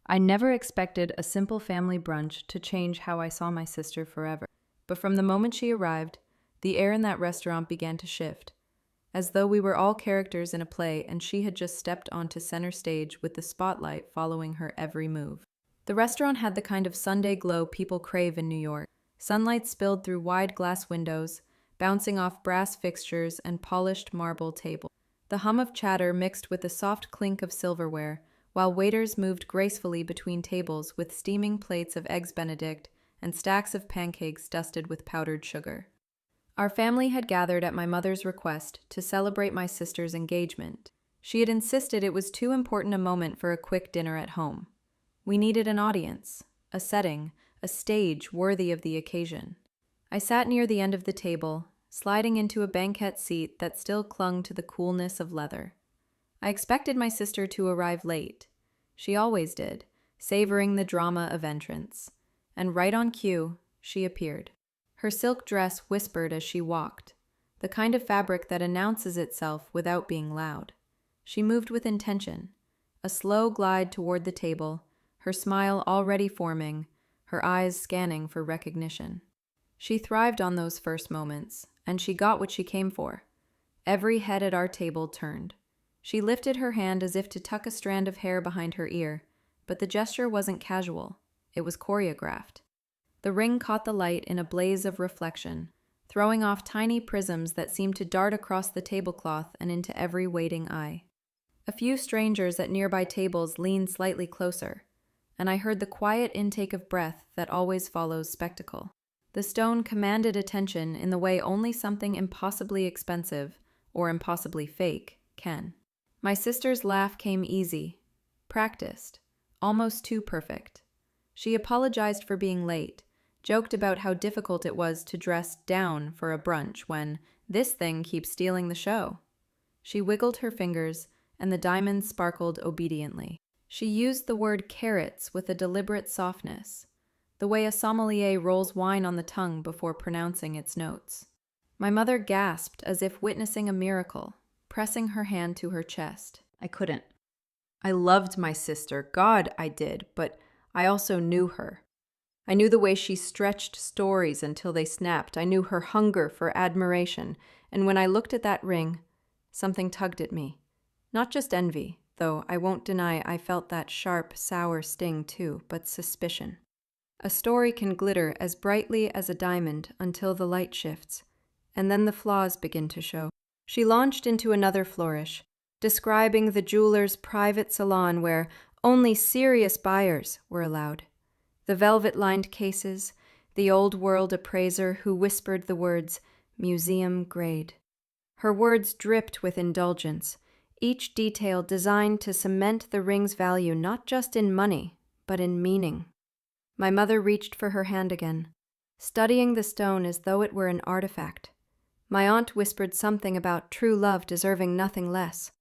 I never expected a simple family brunch to change how I saw my sister forever. But from the moment she arrived, the air in that restaurant began to shift, as though we were all characters in a play and she had just stepped onto center stage with the spotlight following her every move. The restaurant had the kind of Sunday glow people crave in New York. Sunlight spilled through wide glass windows, bouncing off brass fixtures and polished marble tables. The hum of chatter mixed with the soft clink of silverware, while waiters moved gracefully between tables with steaming plates of eggs Benedict and stacks of pancakes dusted with powdered sugar. Our family had gathered at my mother's request to celebrate my sister's engagement. She had insisted it was too important a moment for a quick dinner at home. We needed an audience, a setting, a stage worthy of the occasion. I sat near the end of the table, sliding into a banquette seat that still clung to the coolness of leather. I expected my sister to arrive late. She always did, savoring the drama of entrance. And right on cue, she appeared. Her silk dress whispered as she walked, the kind of fabric that announces itself without being loud. She moved with intention, a slow glide toward the table, her smile already forming, her eyes scanning for recognition. She thrived on those first moments, and she got what she came for. Every head at our table turned. She lifted her hand as if to tuck a strand of hair behind her ear, but the gesture wasn't casual. It was choreographed. The ring caught the light in a blaze of reflection, throwing off tiny prisms that seemed to dart across the tablecloth and into every waiting eye. A few strangers at nearby tables leaned slightly closer, and I heard the quiet intake of breath that always follows spectacle. The stone commanded attention in the way only something impossibly expensive, or impossibly fake, can. My sister's laugh came easy, practiced, almost too perfect. She apologized for being late, joked about how difficult it was to dress down for a brunch when this thing keeps stealing the show. She wiggled her fingers, and the diamonds sparkled obediently. She used the word carrots with a deliberate softness, the way a sommelier rolls wine on the tongue before pronouncing its notes. My mother gasped as if witnessing a miracle, pressing her hand to her chest. I couldn't. I loved my sister, God, I did, but I also knew her. I knew the way she stretched stories until they snapped. I knew her hunger for admiration, and when I looked at that ring, something tugged at me. Not just envy, though I won't deny I felt that sharp, sour sting too, but suspicion. A story can glitter as brightly as a diamond until the light shifts, and then the flaws begin to show. She launched into another flourish, describing the jeweler's private salon where only serious buyers were allowed. The velvet-lined cases, the old-world appraiser who whispered the words, museum grade. Her words dripped with indulgence, each detail designed to cement the ring's value not just in money, but in meaning. My mother reached for her hand again, studying the stone as though it were an artifact. My aunt whispered something about true love deserving nothing less,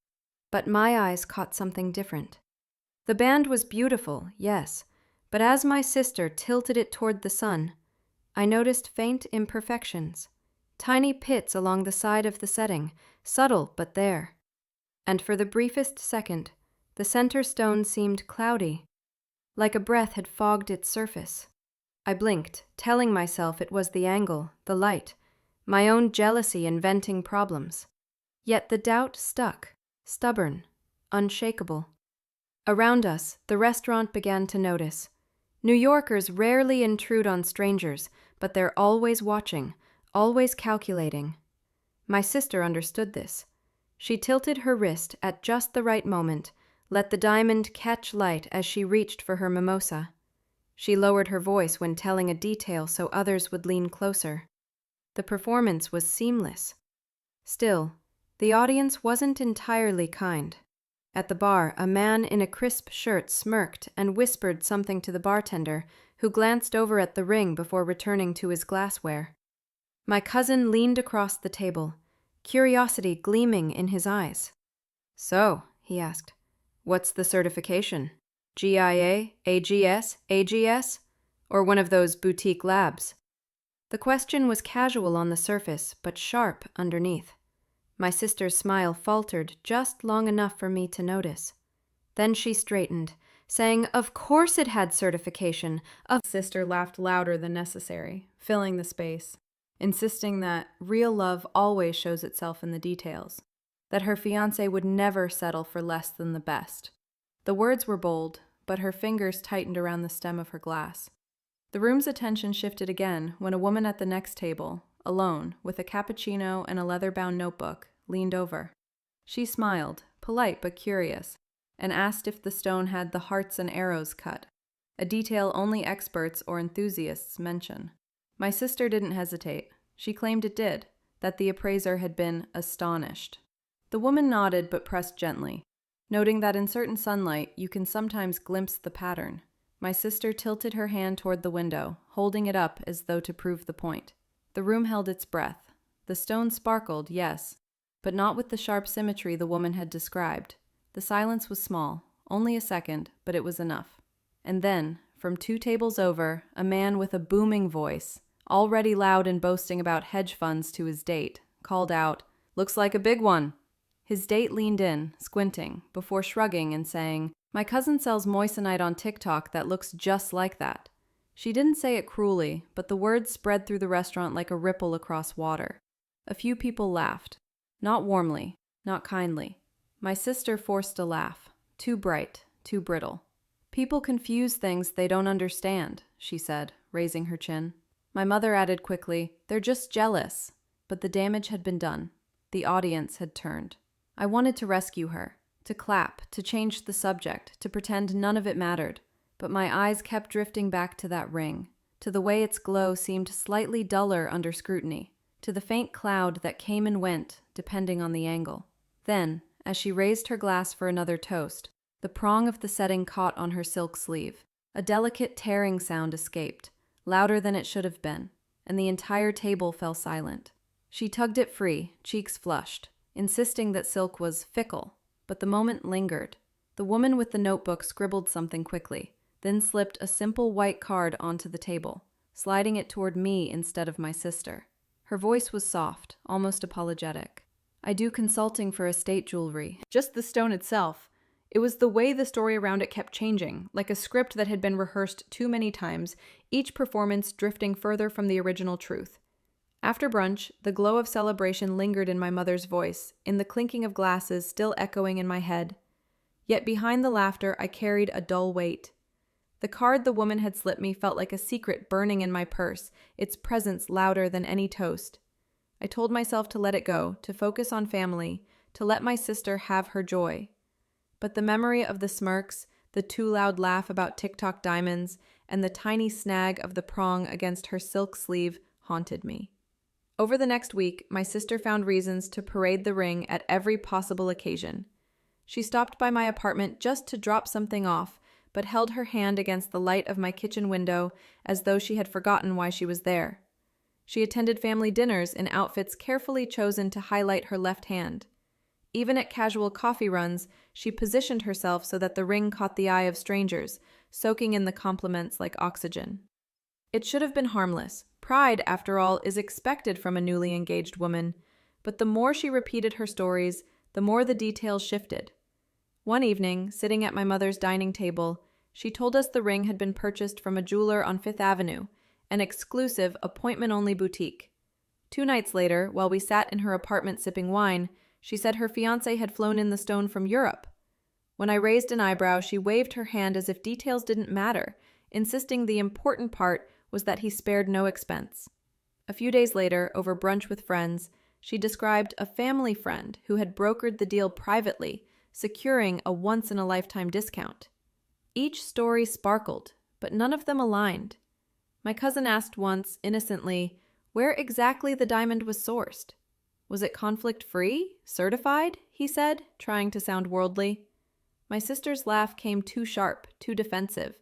but my eyes caught something different. The band was beautiful, yes, but as my sister tilted it toward the sun, I noticed faint imperfections, tiny pits along the side of the setting, subtle but there. And for the briefest second, the center stone seemed cloudy, like a breath had fogged its surface. I blinked, telling myself it was the angle, the light, my own jealousy inventing problems. Yet the doubt stuck, stubborn, unshakable. Around us, the restaurant began to notice. New Yorkers rarely intrude on strangers, but they're always watching, always calculating. My sister understood this. She tilted her wrist at just the right moment, let the diamond catch light as she reached for her mimosa. She lowered her voice when telling a detail so others would lean closer. The performance was seamless. Still, the audience wasn't entirely kind. At the bar, a man in a crisp shirt smirked and whispered something to the bartender, who glanced over at the ring before returning to his glassware. My cousin leaned across the table, curiosity gleaming in his eyes. "So," he asked, "what's the certification? GIA, AGS, AGS, or one of those boutique labs?" The question was casual on the surface, but sharp underneath. My sister's smile faltered just long enough for me to notice. Then she straightened, saying, "Of course it had certification." Sister laughed louder than necessary, filling the space, insisting that real love always shows itself in the details, that her fiancé would never settle for less than the best. The words were bold, but her fingers tightened around the stem of her glass. The room's attention shifted again when a woman at the next table, alone, with a cappuccino and a leather-bound notebook, leaned over. She smiled, polite but curious, and asked if the stone had the hearts and arrows cut, a detail only experts or enthusiasts mention. My sister didn't hesitate. She claimed it did, that the appraiser had been astonished. The woman nodded but pressed gently, noting that in certain sunlight you can sometimes glimpse the pattern. My sister tilted her hand toward the window, holding it up as though to prove the point. The room held its breath. The stone sparkled, yes, but not with the sharp symmetry the woman had described. The silence was small, only a second, but it was enough. And then, from 2 tables over, a man with a booming voice, already loud and boasting about hedge funds to his date, called out, "Looks like a big one." His date leaned in, squinting, before shrugging and saying, "My cousin sells moissanite on TikTok that looks just like that." She didn't say it cruelly, but the words spread through the restaurant like a ripple across water. A few people laughed. Not warmly, not kindly. My sister forced a laugh, too bright, too brittle. "People confuse things they don't understand," she said, raising her chin. My mother added quickly, "They're just jealous." But the damage had been done. The audience had turned. I wanted to rescue her, to clap, to change the subject, to pretend none of it mattered. But my eyes kept drifting back to that ring, to the way its glow seemed slightly duller under scrutiny, to the faint cloud that came and went, depending on the angle. Then, as she raised her glass for another toast, the prong of the setting caught on her silk sleeve. A delicate tearing sound escaped, louder than it should have been, and the entire table fell silent. She tugged it free, cheeks flushed, insisting that silk was fickle, but the moment lingered. The woman with the notebook scribbled something quickly, then slipped a simple white card onto the table, sliding it toward me instead of my sister. Her voice was soft, almost apologetic. "I do consulting for estate jewelry." Just the stone itself. It was the way the story around it kept changing, like a script that had been rehearsed too many times, each performance drifting further from the original truth. After brunch, the glow of celebration lingered in my mother's voice, in the clinking of glasses still echoing in my head. Yet behind the laughter, I carried a dull weight. The card the woman had slipped me felt like a secret burning in my purse, its presence louder than any toast. I told myself to let it go, to focus on family, to let my sister have her joy. But the memory of the smirks, the too loud laugh about TikTok diamonds, and the tiny snag of the prong against her silk sleeve haunted me. Over the next week, my sister found reasons to parade the ring at every possible occasion. She stopped by my apartment just to drop something off, but held her hand against the light of my kitchen window as though she had forgotten why she was there. She attended family dinners in outfits carefully chosen to highlight her left hand. Even at casual coffee runs, she positioned herself so that the ring caught the eye of strangers, soaking in the compliments like oxygen. It should have been harmless. Pride, after all, is expected from a newly engaged woman. But the more she repeated her stories, the more the details shifted. One evening, sitting at my mother's dining table, she told us the ring had been purchased from a jeweler on Fifth Avenue, an exclusive, appointment-only boutique. 2 nights later, while we sat in her apartment sipping wine, she said her fiancé had flown in the stone from Europe. When I raised an eyebrow, she waved her hand as if details didn't matter, insisting the important part was that he spared no expense. A few days later, over brunch with friends, she described a family friend who had brokered the deal privately, securing a once-in-a-lifetime discount. Each story sparkled, but none of them aligned. My cousin asked once, innocently, where exactly the diamond was sourced. Was it conflict-free? Certified? He said, trying to sound worldly. My sister's laugh came too sharp, too defensive.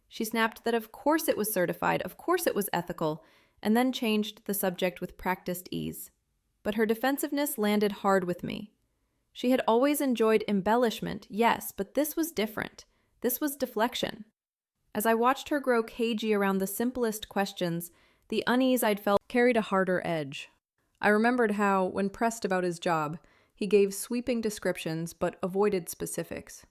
She snapped that of course it was certified, of course it was ethical, and then changed the subject with practiced ease. But her defensiveness landed hard with me. She had always enjoyed embellishment, yes, but this was different. This was deflection. As I watched her grow cagey around the simplest questions, the unease I'd felt carried a harder edge. I remembered how, when pressed about his job, he gave sweeping descriptions but avoided specifics.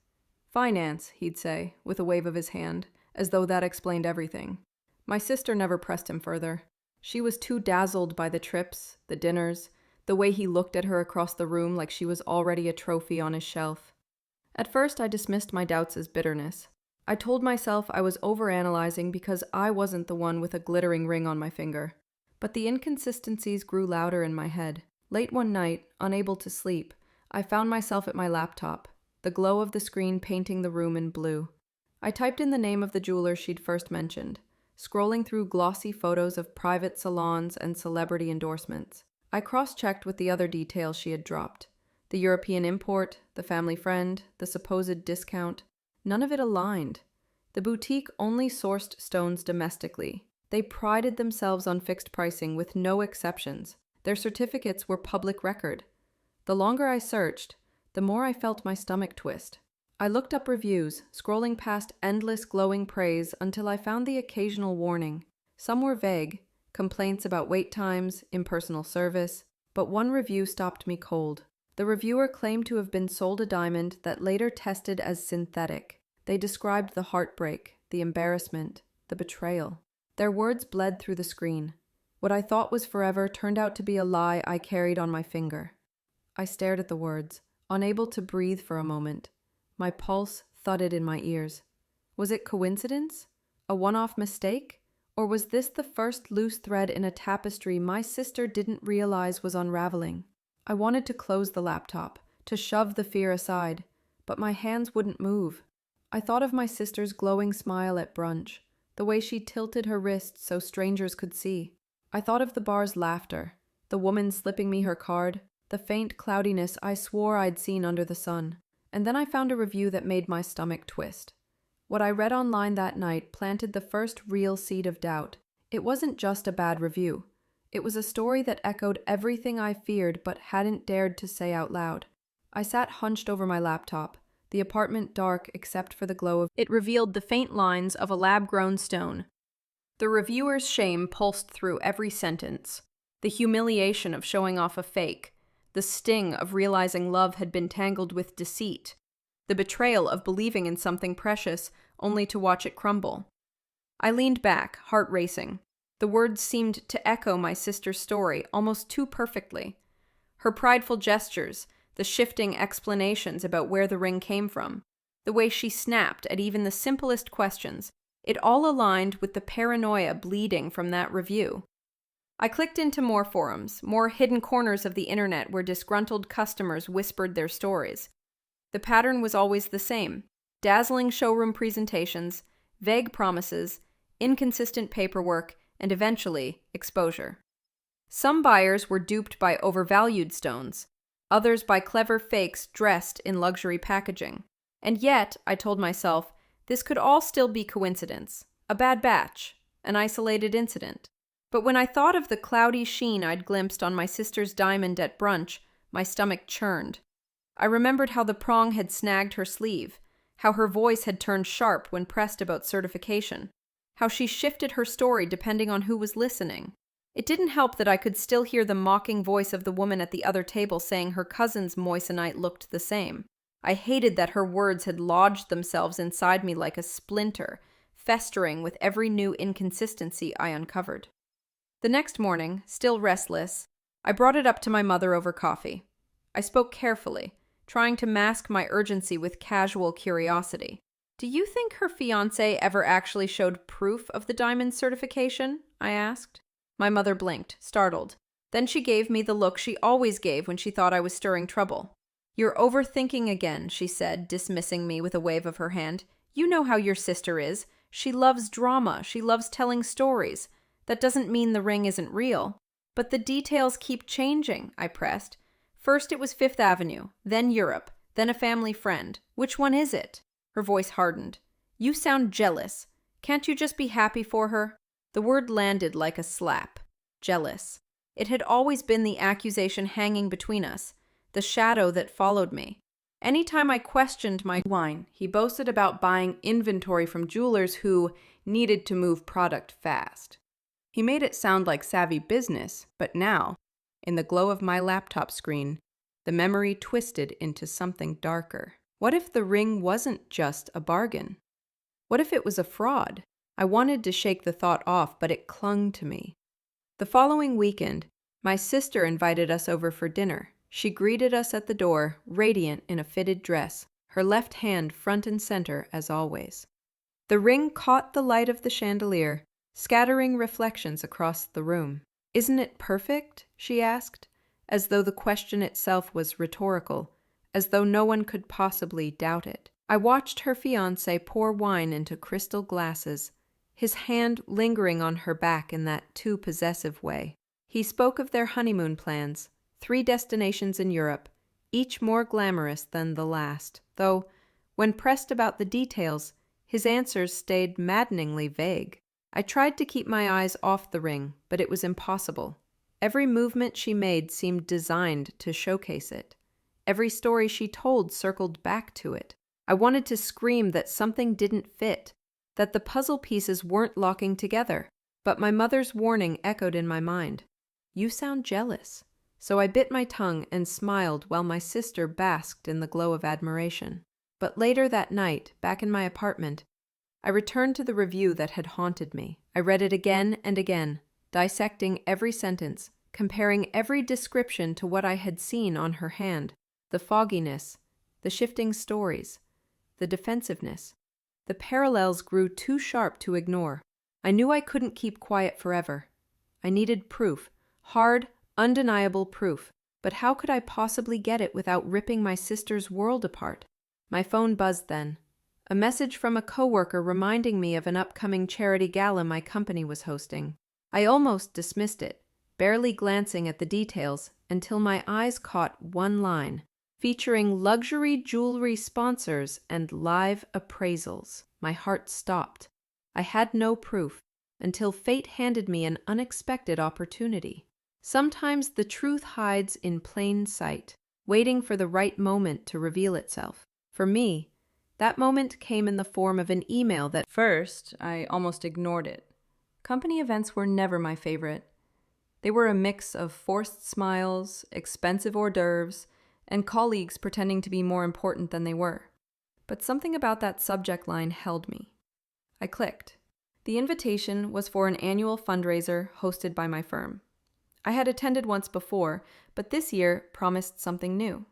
Finance, he'd say, with a wave of his hand, as though that explained everything. My sister never pressed him further. She was too dazzled by the trips, the dinners, the way he looked at her across the room like she was already a trophy on his shelf. At first, I dismissed my doubts as bitterness. I told myself I was overanalyzing because I wasn't the one with a glittering ring on my finger. But the inconsistencies grew louder in my head. Late one night, unable to sleep, I found myself at my laptop, the glow of the screen painting the room in blue. I typed in the name of the jeweler she'd first mentioned, scrolling through glossy photos of private salons and celebrity endorsements. I cross-checked with the other details she had dropped. The European import, the family friend, the supposed discount. None of it aligned. The boutique only sourced stones domestically. They prided themselves on fixed pricing with no exceptions. Their certificates were public record. The longer I searched, the more I felt my stomach twist. I looked up reviews, scrolling past endless glowing praise until I found the occasional warning. Some were vague, complaints about wait times, impersonal service, but one review stopped me cold. The reviewer claimed to have been sold a diamond that later tested as synthetic. They described the heartbreak, the embarrassment, the betrayal. Their words bled through the screen. What I thought was forever turned out to be a lie I carried on my finger. I stared at the words, unable to breathe for a moment. My pulse thudded in my ears. Was it coincidence? A one-off mistake? Or was this the first loose thread in a tapestry my sister didn't realize was unraveling? I wanted to close the laptop, to shove the fear aside, but my hands wouldn't move. I thought of my sister's glowing smile at brunch, the way she tilted her wrists so strangers could see. I thought of the bar's laughter, the woman slipping me her card, the faint cloudiness I swore I'd seen under the sun. And then I found a review that made my stomach twist. What I read online that night planted the first real seed of doubt. It wasn't just a bad review. It was a story that echoed everything I feared but hadn't dared to say out loud. I sat hunched over my laptop, the apartment dark except for the glow of it revealed the faint lines of a lab-grown stone. The reviewer's shame pulsed through every sentence. The humiliation of showing off a fake, the sting of realizing love had been tangled with deceit, the betrayal of believing in something precious only to watch it crumble. I leaned back, heart racing. The words seemed to echo my sister's story almost too perfectly. Her prideful gestures, the shifting explanations about where the ring came from, the way she snapped at even the simplest questions, it all aligned with the paranoia bleeding from that review. I clicked into more forums, more hidden corners of the internet where disgruntled customers whispered their stories. The pattern was always the same: dazzling showroom presentations, vague promises, inconsistent paperwork, and eventually, exposure. Some buyers were duped by overvalued stones, others by clever fakes dressed in luxury packaging. And yet, I told myself, this could all still be coincidence, a bad batch, an isolated incident. But when I thought of the cloudy sheen I'd glimpsed on my sister's diamond at brunch, my stomach churned. I remembered how the prong had snagged her sleeve, how her voice had turned sharp when pressed about certification, how she shifted her story depending on who was listening. It didn't help that I could still hear the mocking voice of the woman at the other table saying her cousin's moissanite looked the same. I hated that her words had lodged themselves inside me like a splinter, festering with every new inconsistency I uncovered. The next morning, still restless, I brought it up to my mother over coffee. I spoke carefully, trying to mask my urgency with casual curiosity. "Do you think her fiancé ever actually showed proof of the diamond certification?" I asked. My mother blinked, startled. Then she gave me the look she always gave when she thought I was stirring trouble. "You're overthinking again," she said, dismissing me with a wave of her hand. "You know how your sister is. She loves drama. She loves telling stories. That doesn't mean the ring isn't real." "But the details keep changing," I pressed. "First it was Fifth Avenue, then Europe, then a family friend. Which one is it?" Her voice hardened. "You sound jealous. Can't you just be happy for her?" The word landed like a slap. Jealous. It had always been the accusation hanging between us, the shadow that followed me. Anytime I questioned my wine, he boasted about buying inventory from jewelers who needed to move product fast. He made it sound like savvy business, but now, in the glow of my laptop screen, the memory twisted into something darker. What if the ring wasn't just a bargain? What if it was a fraud? I wanted to shake the thought off, but it clung to me. The following weekend, my sister invited us over for dinner. She greeted us at the door, radiant in a fitted dress, her left hand front and center as always. The ring caught the light of the chandelier, scattering reflections across the room. "Isn't it perfect?" she asked, as though the question itself was rhetorical, as though no one could possibly doubt it. I watched her fiancé pour wine into crystal glasses, his hand lingering on her back in that too possessive way. He spoke of their honeymoon plans, 3 destinations in Europe, each more glamorous than the last, though, when pressed about the details, his answers stayed maddeningly vague. I tried to keep my eyes off the ring, but it was impossible. Every movement she made seemed designed to showcase it. Every story she told circled back to it. I wanted to scream that something didn't fit, that the puzzle pieces weren't locking together, but my mother's warning echoed in my mind. "You sound jealous." So I bit my tongue and smiled while my sister basked in the glow of admiration. But later that night, back in my apartment, I returned to the review that had haunted me. I read it again and again, dissecting every sentence, comparing every description to what I had seen on her hand. The fogginess, the shifting stories, the defensiveness. The parallels grew too sharp to ignore. I knew I couldn't keep quiet forever. I needed proof, hard, undeniable proof. But how could I possibly get it without ripping my sister's world apart? My phone buzzed then. A message from a coworker reminding me of an upcoming charity gala my company was hosting. I almost dismissed it, barely glancing at the details, until my eyes caught one line, featuring luxury jewelry sponsors and live appraisals. My heart stopped. I had no proof, until fate handed me an unexpected opportunity. Sometimes the truth hides in plain sight, waiting for the right moment to reveal itself. For me, that moment came in the form of an email that first I almost ignored it. Company events were never my favorite. They were a mix of forced smiles, expensive hors d'oeuvres, and colleagues pretending to be more important than they were. But something about that subject line held me. I clicked. The invitation was for an annual fundraiser hosted by my firm. I had attended once before, but this year promised something new.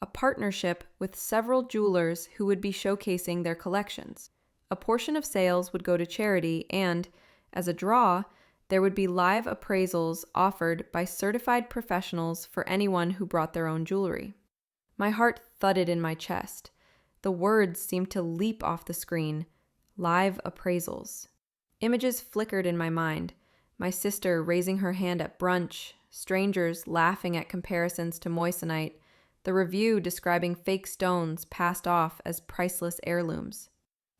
A partnership with several jewelers who would be showcasing their collections. A portion of sales would go to charity and, as a draw, there would be live appraisals offered by certified professionals for anyone who brought their own jewelry. My heart thudded in my chest. The words seemed to leap off the screen. Live appraisals. Images flickered in my mind. My sister raising her hand at brunch, strangers laughing at comparisons to moissanite, the review describing fake stones passed off as priceless heirlooms.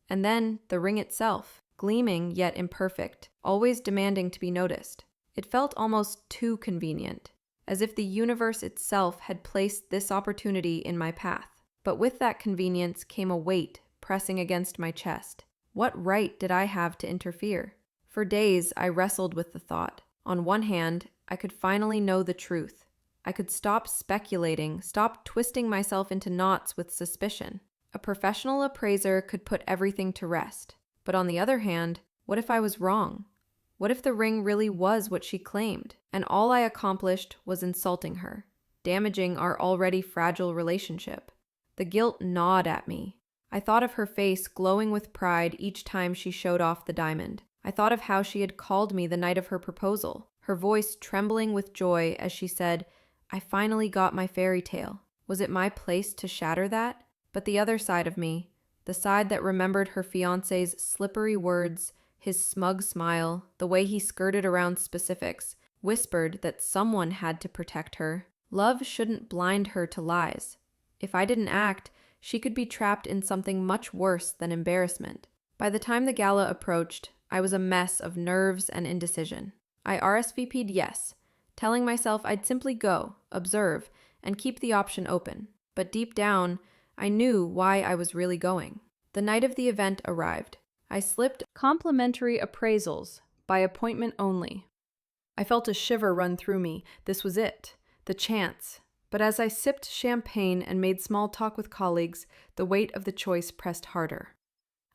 And then the ring itself, gleaming yet imperfect, always demanding to be noticed. It felt almost too convenient, as if the universe itself had placed this opportunity in my path. But with that convenience came a weight pressing against my chest. What right did I have to interfere? For days, I wrestled with the thought. On one hand, I could finally know the truth. I could stop speculating, stop twisting myself into knots with suspicion. A professional appraiser could put everything to rest. But on the other hand, what if I was wrong? What if the ring really was what she claimed, and all I accomplished was insulting her, damaging our already fragile relationship? The guilt gnawed at me. I thought of her face glowing with pride each time she showed off the diamond. I thought of how she had called me the night of her proposal, her voice trembling with joy as she said, "I finally got my fairy tale." Was it my place to shatter that? But the other side of me, the side that remembered her fiancé's slippery words, his smug smile, the way he skirted around specifics, whispered that someone had to protect her. Love shouldn't blind her to lies. If I didn't act, she could be trapped in something much worse than embarrassment. By the time the gala approached, I was a mess of nerves and indecision. I RSVP'd yes, telling myself I'd simply go, observe, and keep the option open. But deep down, I knew why I was really going. The night of the event arrived. I slipped complimentary appraisals, by appointment only. I felt a shiver run through me. This was it. The chance. But as I sipped champagne and made small talk with colleagues, the weight of the choice pressed harder.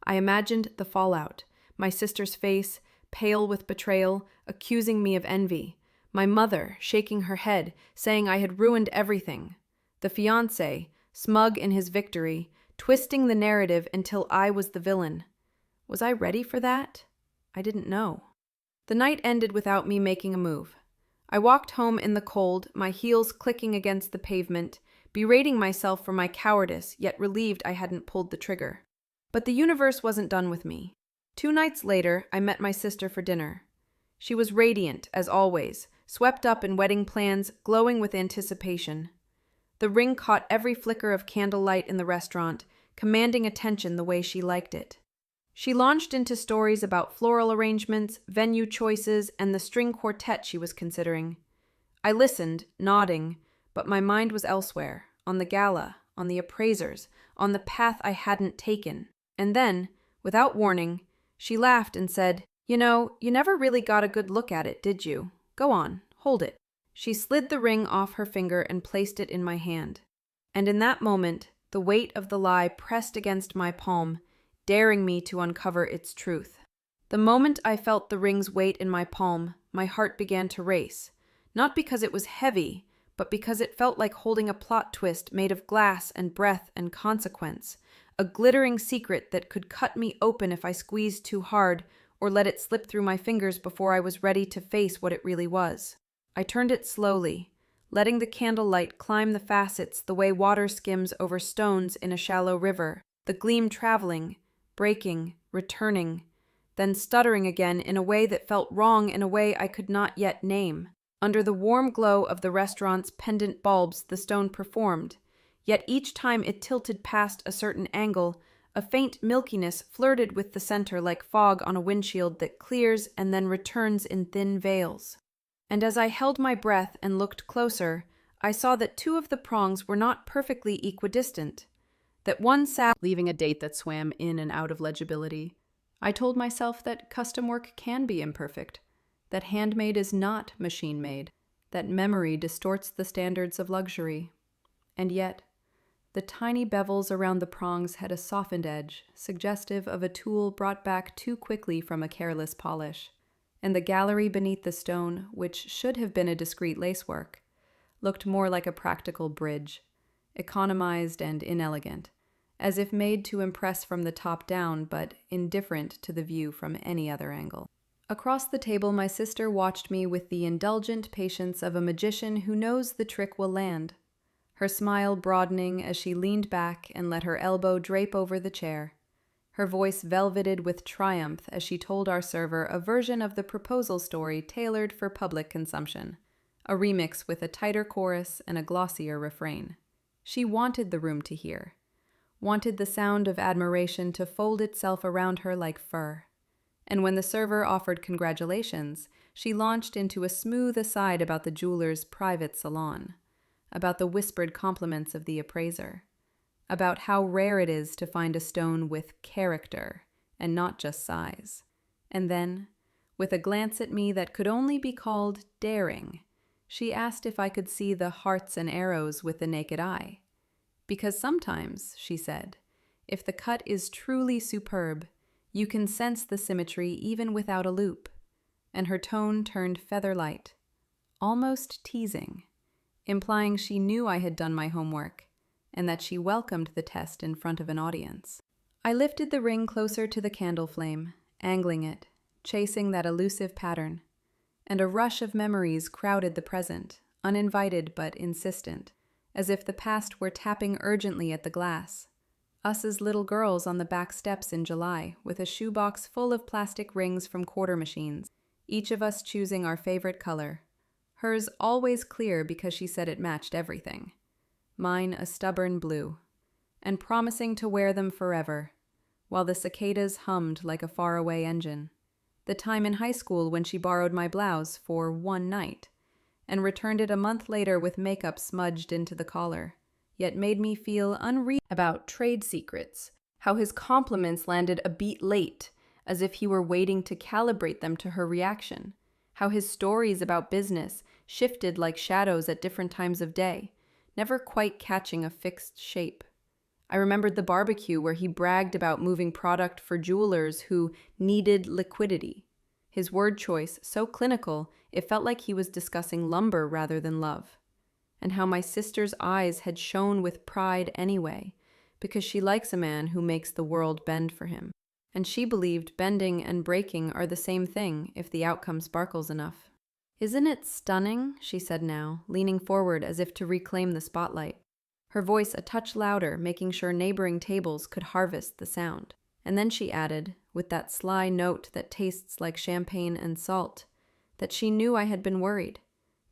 I imagined the fallout, my sister's face, pale with betrayal, accusing me of envy, my mother shaking her head, saying I had ruined everything, the fiancé, smug in his victory, twisting the narrative until I was the villain. Was I ready for that? I didn't know. The night ended without me making a move. I walked home in the cold, my heels clicking against the pavement, berating myself for my cowardice, yet relieved I hadn't pulled the trigger. But the universe wasn't done with me. 2 nights later, I met my sister for dinner. She was radiant, as always, swept up in wedding plans, glowing with anticipation. The ring caught every flicker of candlelight in the restaurant, commanding attention the way she liked it. She launched into stories about floral arrangements, venue choices, and the string quartet she was considering. I listened, nodding, but my mind was elsewhere, on the gala, on the appraisers, on the path I hadn't taken. And then, without warning, she laughed and said, "You know, you never really got a good look at it, did you? Go on, hold it." She slid the ring off her finger and placed it in my hand. And in that moment, the weight of the lie pressed against my palm, daring me to uncover its truth. The moment I felt the ring's weight in my palm, my heart began to race, not because it was heavy, but because it felt like holding a plot twist made of glass and breath and consequence, a glittering secret that could cut me open if I squeezed too hard or let it slip through my fingers before I was ready to face what it really was. I turned it slowly, letting the candlelight climb the facets the way water skims over stones in a shallow river, the gleam traveling, breaking, returning, then stuttering again in a way that felt wrong in a way I could not yet name. Under the warm glow of the restaurant's pendant bulbs, the stone performed, yet each time it tilted past a certain angle, a faint milkiness flirted with the center like fog on a windshield that clears and then returns in thin veils. And as I held my breath and looked closer, I saw that 2 of the prongs were not perfectly equidistant, that one sat, leaving a date that swam in and out of legibility. I told myself that custom work can be imperfect, that handmade is not machine-made, that memory distorts the standards of luxury. And yet, the tiny bevels around the prongs had a softened edge, suggestive of a tool brought back too quickly from a careless polish. And the gallery beneath the stone, which should have been a discreet lacework, looked more like a practical bridge, economized and inelegant, as if made to impress from the top down, but indifferent to the view from any other angle. Across the table, my sister watched me with the indulgent patience of a magician who knows the trick will land, her smile broadening as she leaned back and let her elbow drape over the chair, her voice velveted with triumph as she told our server a version of the proposal story tailored for public consumption, a remix with a tighter chorus and a glossier refrain. She wanted the room to hear, wanted the sound of admiration to fold itself around her like fur. And when the server offered congratulations, she launched into a smooth aside about the jeweler's private salon, about the whispered compliments of the appraiser, about how rare it is to find a stone with character and not just size. And then, with a glance at me that could only be called daring, she asked if I could see the hearts and arrows with the naked eye. Because sometimes, she said, if the cut is truly superb, you can sense the symmetry even without a loop. And her tone turned feather-light, almost teasing, implying she knew I had done my homework and that she welcomed the test in front of an audience. I lifted the ring closer to the candle flame, angling it, chasing that elusive pattern, and a rush of memories crowded the present, uninvited but insistent, as if the past were tapping urgently at the glass. Us as little girls on the back steps in July, with a shoebox full of plastic rings from quarter machines, each of us choosing our favorite color. Hers always clear because she said it matched everything. Mine a stubborn blue, and promising to wear them forever, while the cicadas hummed like a faraway engine. The time in high school when she borrowed my blouse for one night, and returned it a month later with makeup smudged into the collar, yet made me feel unreal about trade secrets, how his compliments landed a beat late, as if he were waiting to calibrate them to her reaction, how his stories about business shifted like shadows at different times of day, never quite catching a fixed shape. I remembered the barbecue where he bragged about moving product for jewelers who needed liquidity. His word choice, so clinical, it felt like he was discussing lumber rather than love. And how my sister's eyes had shone with pride anyway, because she likes a man who makes the world bend for him. And she believed bending and breaking are the same thing if the outcome sparkles enough. "Isn't it stunning?" she said now, leaning forward as if to reclaim the spotlight. Her voice a touch louder, making sure neighboring tables could harvest the sound. And then she added, with that sly note that tastes like champagne and salt, that she knew I had been worried,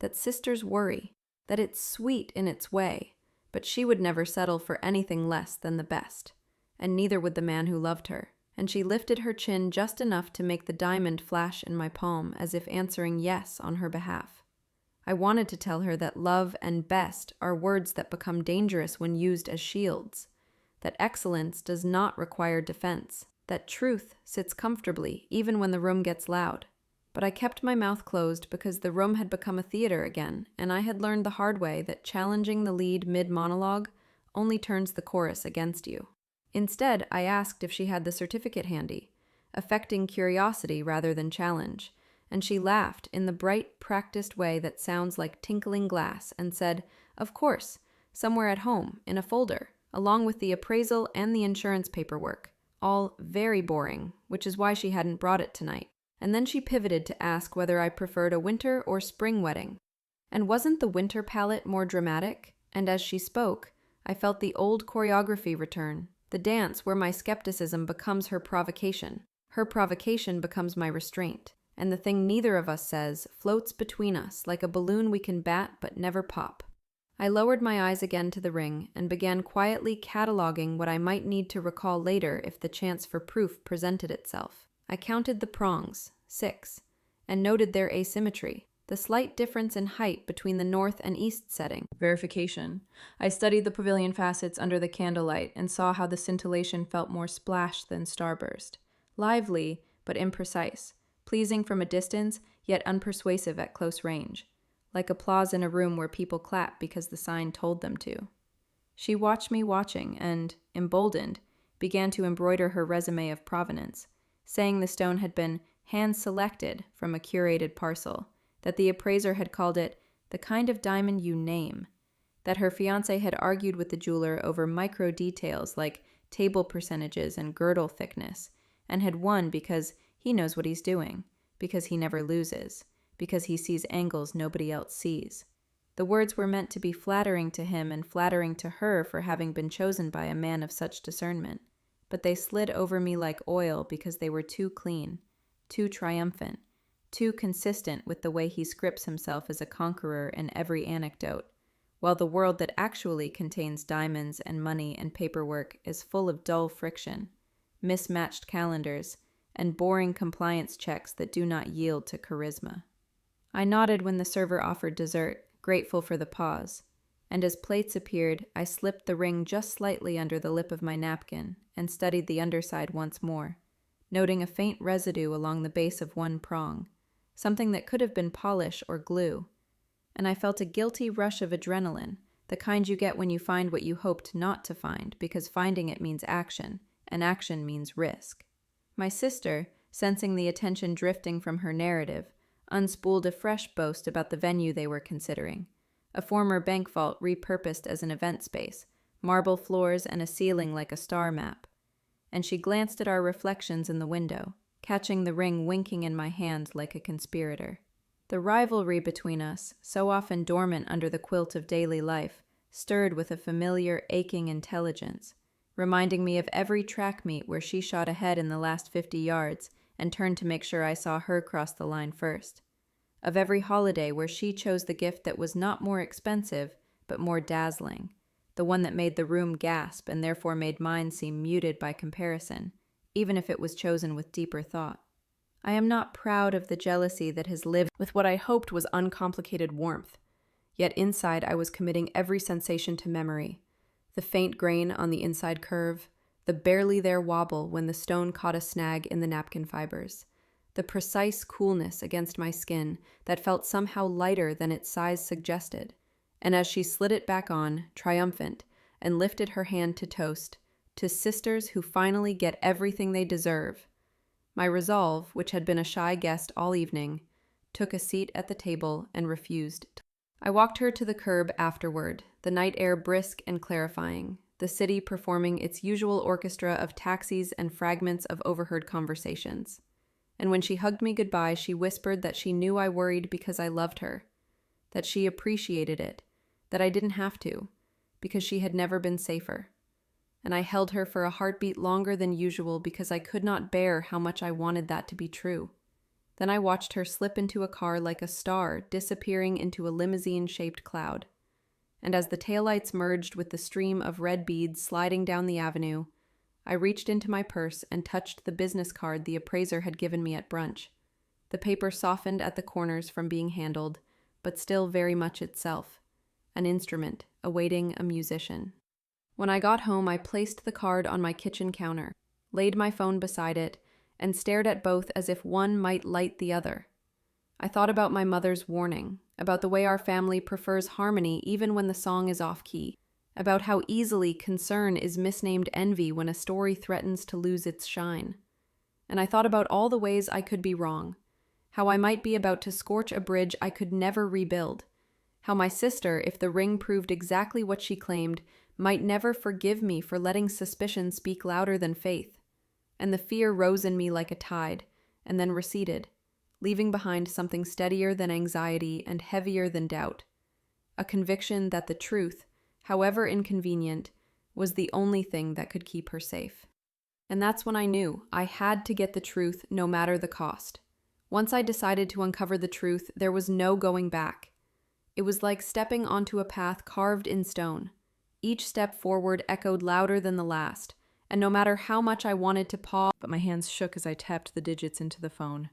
that sisters worry, that it's sweet in its way, but she would never settle for anything less than the best, and neither would the man who loved her. And she lifted her chin just enough to make the diamond flash in my palm as if answering yes on her behalf. I wanted to tell her that love and best are words that become dangerous when used as shields, that excellence does not require defense, that truth sits comfortably even when the room gets loud. But I kept my mouth closed because the room had become a theater again, and I had learned the hard way that challenging the lead mid-monologue only turns the chorus against you. Instead, I asked if she had the certificate handy, affecting curiosity rather than challenge, and she laughed in the bright, practiced way that sounds like tinkling glass and said, "Of course, somewhere at home, in a folder, along with the appraisal and the insurance paperwork, all very boring, which is why she hadn't brought it tonight." And then she pivoted to ask whether I preferred a winter or spring wedding. And wasn't the winter palette more dramatic? And as she spoke, I felt the old choreography return. The dance where my skepticism becomes her provocation becomes my restraint, and the thing neither of us says floats between us like a balloon we can bat but never pop. I lowered my eyes again to the ring and began quietly cataloging what I might need to recall later if the chance for proof presented itself. I counted the prongs, 6, and noted their asymmetry, the slight difference in height between the north and east setting. Verification. I studied the pavilion facets under the candlelight and saw how the scintillation felt more splash than starburst. Lively, but imprecise. Pleasing from a distance, yet unpersuasive at close range. Like applause in a room where people clap because the sign told them to. She watched me watching and, emboldened, began to embroider her resume of provenance, saying the stone had been hand-selected from a curated parcel, that the appraiser had called it the kind of diamond you name, that her fiancé had argued with the jeweler over micro details like table percentages and girdle thickness, and had won because he knows what he's doing, because he never loses, because he sees angles nobody else sees. The words were meant to be flattering to him and flattering to her for having been chosen by a man of such discernment, but they slid over me like oil because they were too clean, too triumphant, too consistent with the way he scripts himself as a conqueror in every anecdote, while the world that actually contains diamonds and money and paperwork is full of dull friction, mismatched calendars, and boring compliance checks that do not yield to charisma. I nodded when the server offered dessert, grateful for the pause, and as plates appeared, I slipped the ring just slightly under the lip of my napkin and studied the underside once more, noting a faint residue along the base of one prong, something that could have been polish or glue, and I felt a guilty rush of adrenaline, the kind you get when you find what you hoped not to find, because finding it means action, and action means risk. My sister, sensing the attention drifting from her narrative, unspooled a fresh boast about the venue they were considering, a former bank vault repurposed as an event space, marble floors and a ceiling like a star map, and she glanced at our reflections in the window, catching the ring winking in my hand like a conspirator. The rivalry between us, so often dormant under the quilt of daily life, stirred with a familiar, aching intelligence, reminding me of every track meet where she shot ahead in the last 50 yards and turned to make sure I saw her cross the line first, of every holiday where she chose the gift that was not more expensive, but more dazzling, the one that made the room gasp and therefore made mine seem muted by comparison, even if it was chosen with deeper thought. I am not proud of the jealousy that has lived with what I hoped was uncomplicated warmth, yet inside I was committing every sensation to memory. The faint grain on the inside curve, the barely there wobble when the stone caught a snag in the napkin fibers, the precise coolness against my skin that felt somehow lighter than its size suggested, And as she slid it back on, triumphant, and lifted her hand to toast, to sisters who finally get everything they deserve, my resolve, which had been a shy guest all evening, took a seat at the table and refused. I walked her to the curb afterward, the night air brisk and clarifying, the city performing its usual orchestra of taxis and fragments of overheard conversations. And when she hugged me goodbye, she whispered that she knew I worried because I loved her, that she appreciated it, that I didn't have to, because she had never been safer. And I held her for a heartbeat longer than usual because I could not bear how much I wanted that to be true. Then I watched her slip into a car like a star disappearing into a limousine-shaped cloud. And as the taillights merged with the stream of red beads sliding down the avenue, I reached into my purse and touched the business card the appraiser had given me at brunch. The paper softened at the corners from being handled, but still very much itself, an instrument awaiting a musician. When I got home, I placed the card on my kitchen counter, laid my phone beside it, and stared at both as if one might light the other. I thought about my mother's warning, about the way our family prefers harmony even when the song is off-key, about how easily concern is misnamed envy when a story threatens to lose its shine. And I thought about all the ways I could be wrong, how I might be about to scorch a bridge I could never rebuild, how my sister, if the ring proved exactly what she claimed, might never forgive me for letting suspicion speak louder than faith. And the fear rose in me like a tide, and then receded, leaving behind something steadier than anxiety and heavier than doubt, a conviction that the truth, however inconvenient, was the only thing that could keep her safe. And that's when I knew I had to get the truth no matter the cost. Once I decided to uncover the truth, there was no going back. It was like stepping onto a path carved in stone. Each step forward echoed louder than the last, and no matter how much I wanted to pause, but my hands shook as I tapped the digits into the phone.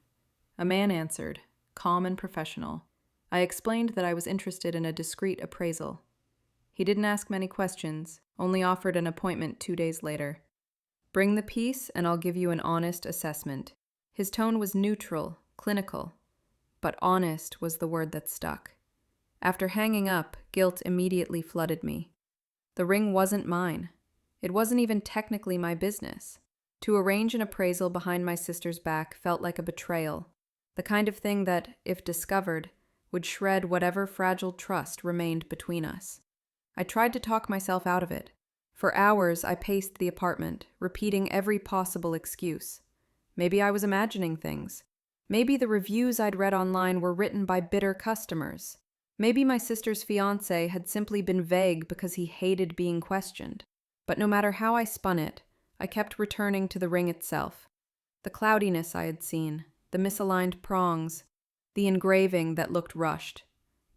A man answered, calm and professional. I explained that I was interested in a discreet appraisal. He didn't ask many questions, only offered an appointment 2 days later. Bring the piece and I'll give you an honest assessment. His tone was neutral, clinical, but honest was the word that stuck. After hanging up, guilt immediately flooded me. The ring wasn't mine. It wasn't even technically my business. To arrange an appraisal behind my sister's back felt like a betrayal, the kind of thing that, if discovered, would shred whatever fragile trust remained between us. I tried to talk myself out of it. For hours, I paced the apartment, repeating every possible excuse. Maybe I was imagining things. Maybe the reviews I'd read online were written by bitter customers. Maybe my sister's fiancé had simply been vague because he hated being questioned. But no matter how I spun it, I kept returning to the ring itself. The cloudiness I had seen, the misaligned prongs, the engraving that looked rushed.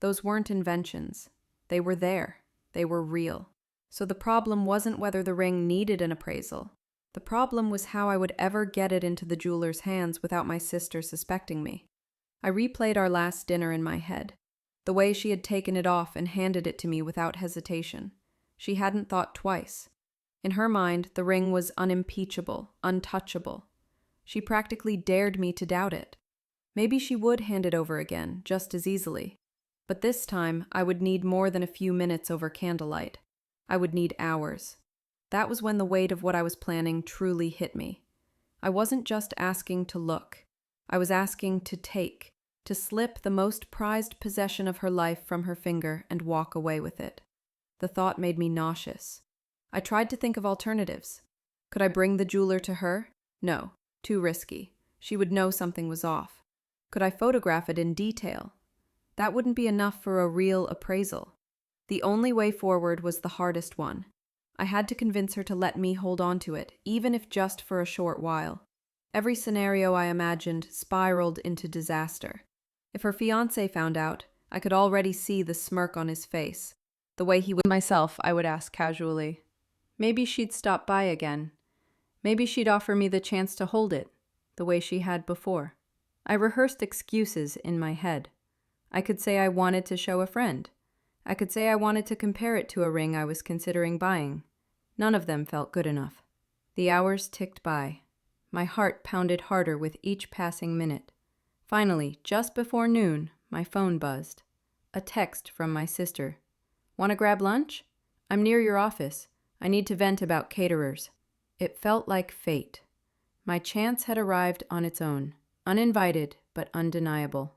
Those weren't inventions. They were there. They were real. So the problem wasn't whether the ring needed an appraisal. The problem was how I would ever get it into the jeweler's hands without my sister suspecting me. I replayed our last dinner in my head. The way she had taken it off and handed it to me without hesitation. She hadn't thought twice. In her mind, the ring was unimpeachable, untouchable. She practically dared me to doubt it. Maybe she would hand it over again, just as easily. But this time, I would need more than a few minutes over candlelight. I would need hours. That was when the weight of what I was planning truly hit me. I wasn't just asking to look. I was asking to take, to slip the most prized possession of her life from her finger and walk away with it. The thought made me nauseous. I tried to think of alternatives. Could I bring the jeweler to her? No, too risky. She would know something was off. Could I photograph it in detail? That wouldn't be enough for a real appraisal. The only way forward was the hardest one. I had to convince her to let me hold on to it, even if just for a short while. Every scenario I imagined spiraled into disaster. If her fiancé found out, I could already see the smirk on his face. The way he would myself, I would ask casually. Maybe she'd stop by again. Maybe she'd offer me the chance to hold it, the way she had before. I rehearsed excuses in my head. I could say I wanted to show a friend. I could say I wanted to compare it to a ring I was considering buying. None of them felt good enough. The hours ticked by. My heart pounded harder with each passing minute. Finally, just before noon, my phone buzzed. A text from my sister. Want to grab lunch? I'm near your office. I need to vent about caterers. It felt like fate. My chance had arrived on its own, uninvited but undeniable.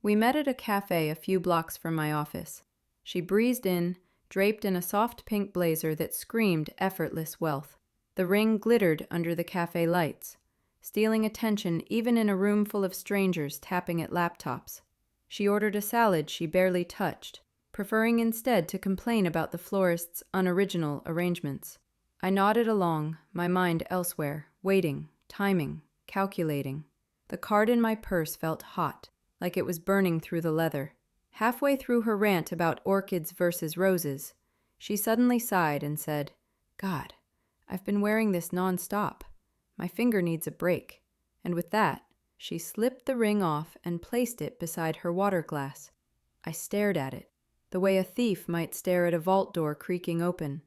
We met at a cafe a few blocks from my office. She breezed in, draped in a soft pink blazer that screamed effortless wealth. The ring glittered under the cafe lights, stealing attention even in a room full of strangers tapping at laptops. She ordered a salad she barely touched, preferring instead to complain about the florist's unoriginal arrangements. I nodded along, my mind elsewhere, waiting, timing, calculating. The card in my purse felt hot, like it was burning through the leather. Halfway through her rant about orchids versus roses, she suddenly sighed and said, "God, I've been wearing this non-stop. My finger needs a break." And with that, she slipped the ring off and placed it beside her water glass. I stared at it, the way a thief might stare at a vault door creaking open.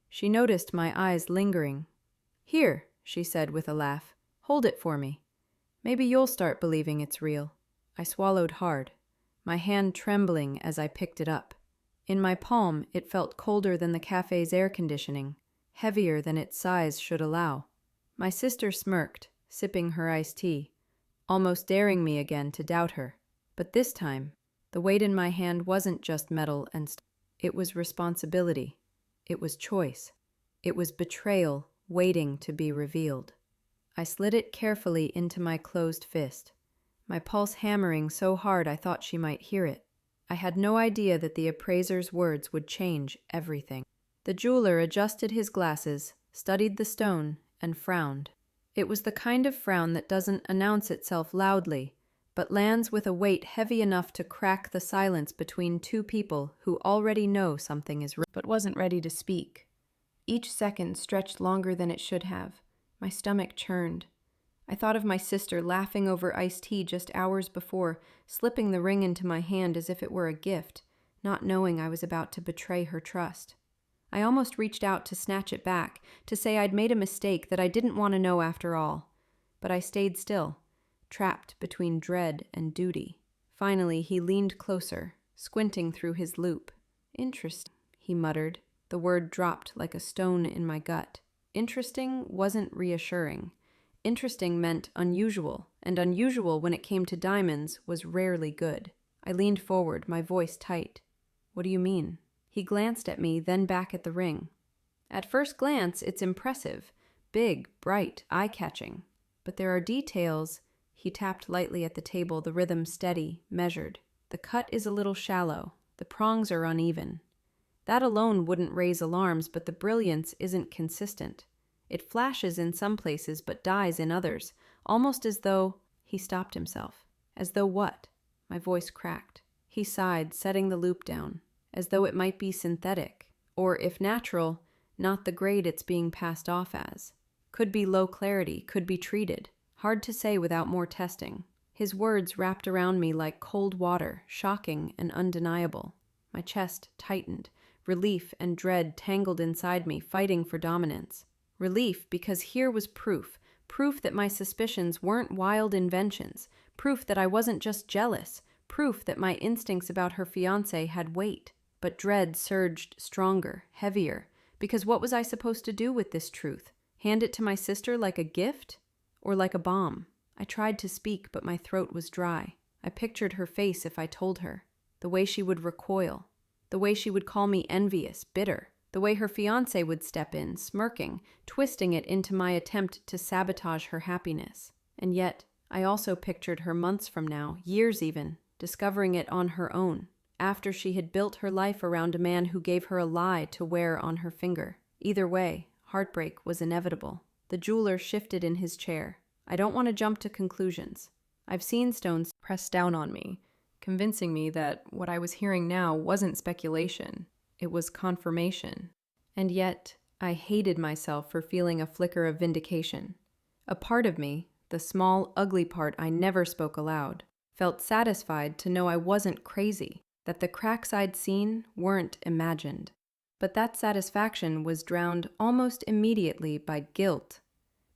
She noticed my eyes lingering. "Here," she said with a laugh, "hold it for me. Maybe you'll start believing it's real." I swallowed hard, my hand trembling as I picked it up. In my palm, it felt colder than the cafe's air conditioning, heavier than its size should allow. My sister smirked, sipping her iced tea, almost daring me again to doubt her. But this time, the weight in my hand wasn't just metal and it was responsibility. It was choice. It was betrayal waiting to be revealed. I slid it carefully into my closed fist, my pulse hammering so hard I thought she might hear it. I had no idea that the appraiser's words would change everything. The jeweler adjusted his glasses, studied the stone, and frowned. It was the kind of frown that doesn't announce itself loudly, but lands with a weight heavy enough to crack the silence between two people who already know something is wrong, but wasn't ready to speak. Each second stretched longer than it should have. My stomach churned. I thought of my sister laughing over iced tea just hours before, slipping the ring into my hand as if it were a gift, not knowing I was about to betray her trust. I almost reached out to snatch it back, to say I'd made a mistake that I didn't want to know after all. But I stayed still, trapped between dread and duty. Finally, he leaned closer, squinting through his loupe. "Interesting," he muttered. The word dropped like a stone in my gut. Interesting wasn't reassuring. Interesting meant unusual, and unusual when it came to diamonds was rarely good. I leaned forward, my voice tight. "What do you mean?" He glanced at me, then back at the ring. "At first glance, it's impressive. Big, bright, eye-catching. But there are details." He tapped lightly at the table, the rhythm steady, measured. "The cut is a little shallow. The prongs are uneven. That alone wouldn't raise alarms, but the brilliance isn't consistent. It flashes in some places but dies in others, almost as though—" He stopped himself. "As though what?" My voice cracked. He sighed, setting the loop down. "As though it might be synthetic, or, if natural, not the grade it's being passed off as. Could be low clarity, could be treated. Hard to say without more testing." His words wrapped around me like cold water, shocking and undeniable. My chest tightened. Relief and dread tangled inside me, fighting for dominance. Relief because here was proof that my suspicions weren't wild inventions, proof that I wasn't just jealous, proof that my instincts about her fiancé had weight. But dread surged stronger, heavier, because what was I supposed to do with this truth? Hand it to my sister like a gift? Or like a bomb? I tried to speak, but my throat was dry. I pictured her face if I told her. The way she would recoil. The way she would call me envious, bitter. The way her fiancé would step in, smirking, twisting it into my attempt to sabotage her happiness. And yet, I also pictured her months from now, years even, discovering it on her own, after she had built her life around a man who gave her a lie to wear on her finger. Either way, heartbreak was inevitable. The jeweler shifted in his chair. "I don't want to jump to conclusions. I've seen stones press down on me, convincing me that what I was hearing now wasn't speculation. It was confirmation. And yet, I hated myself for feeling a flicker of vindication. A part of me, the small, ugly part I never spoke aloud, felt satisfied to know I wasn't crazy, that the cracks I'd seen weren't imagined. But that satisfaction was drowned almost immediately by guilt.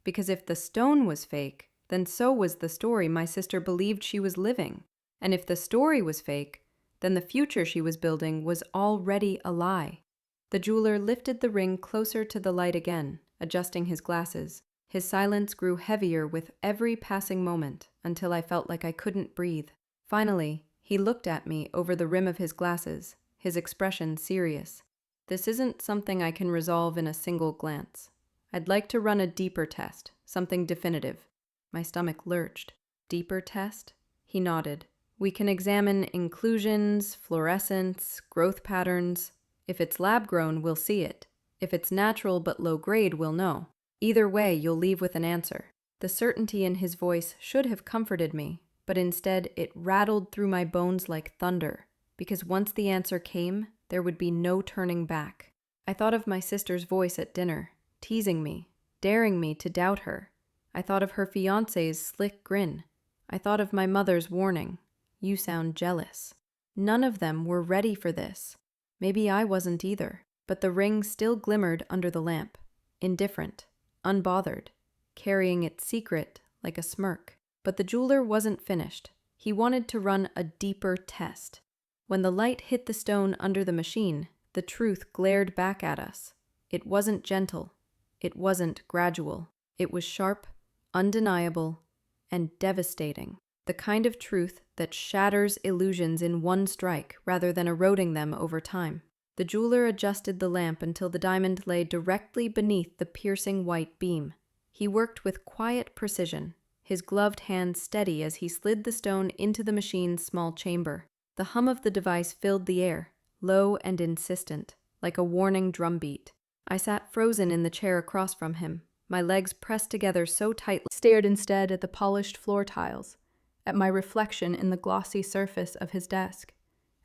Because if the stone was fake, then so was the story my sister believed she was living. And if the story was fake, then the future she was building was already a lie. The jeweler lifted the ring closer to the light again, adjusting his glasses. His silence grew heavier with every passing moment until I felt like I couldn't breathe. Finally, he looked at me over the rim of his glasses, his expression serious. "This isn't something I can resolve in a single glance. I'd like to run a deeper test, something definitive." My stomach lurched. "Deeper test?" He nodded. "We can examine inclusions, fluorescence, growth patterns. If it's lab-grown, we'll see it. If it's natural but low-grade, we'll know. Either way, you'll leave with an answer." The certainty in his voice should have comforted me, but instead it rattled through my bones like thunder, because once the answer came, there would be no turning back. I thought of my sister's voice at dinner, teasing me, daring me to doubt her. I thought of her fiancé's slick grin. I thought of my mother's warning, "You sound jealous." None of them were ready for this. Maybe I wasn't either, but the ring still glimmered under the lamp, indifferent, unbothered, carrying its secret like a smirk. But the jeweler wasn't finished. He wanted to run a deeper test. When the light hit the stone under the machine, the truth glared back at us. It wasn't gentle. It wasn't gradual. It was sharp, undeniable, and devastating. The kind of truth that shatters illusions in one strike rather than eroding them over time. The jeweler adjusted the lamp until the diamond lay directly beneath the piercing white beam. He worked with quiet precision, his gloved hand steady as he slid the stone into the machine's small chamber. The hum of the device filled the air, low and insistent, like a warning drumbeat. I sat frozen in the chair across from him, my legs pressed together so tightly, stared instead at the polished floor tiles, at my reflection in the glossy surface of his desk,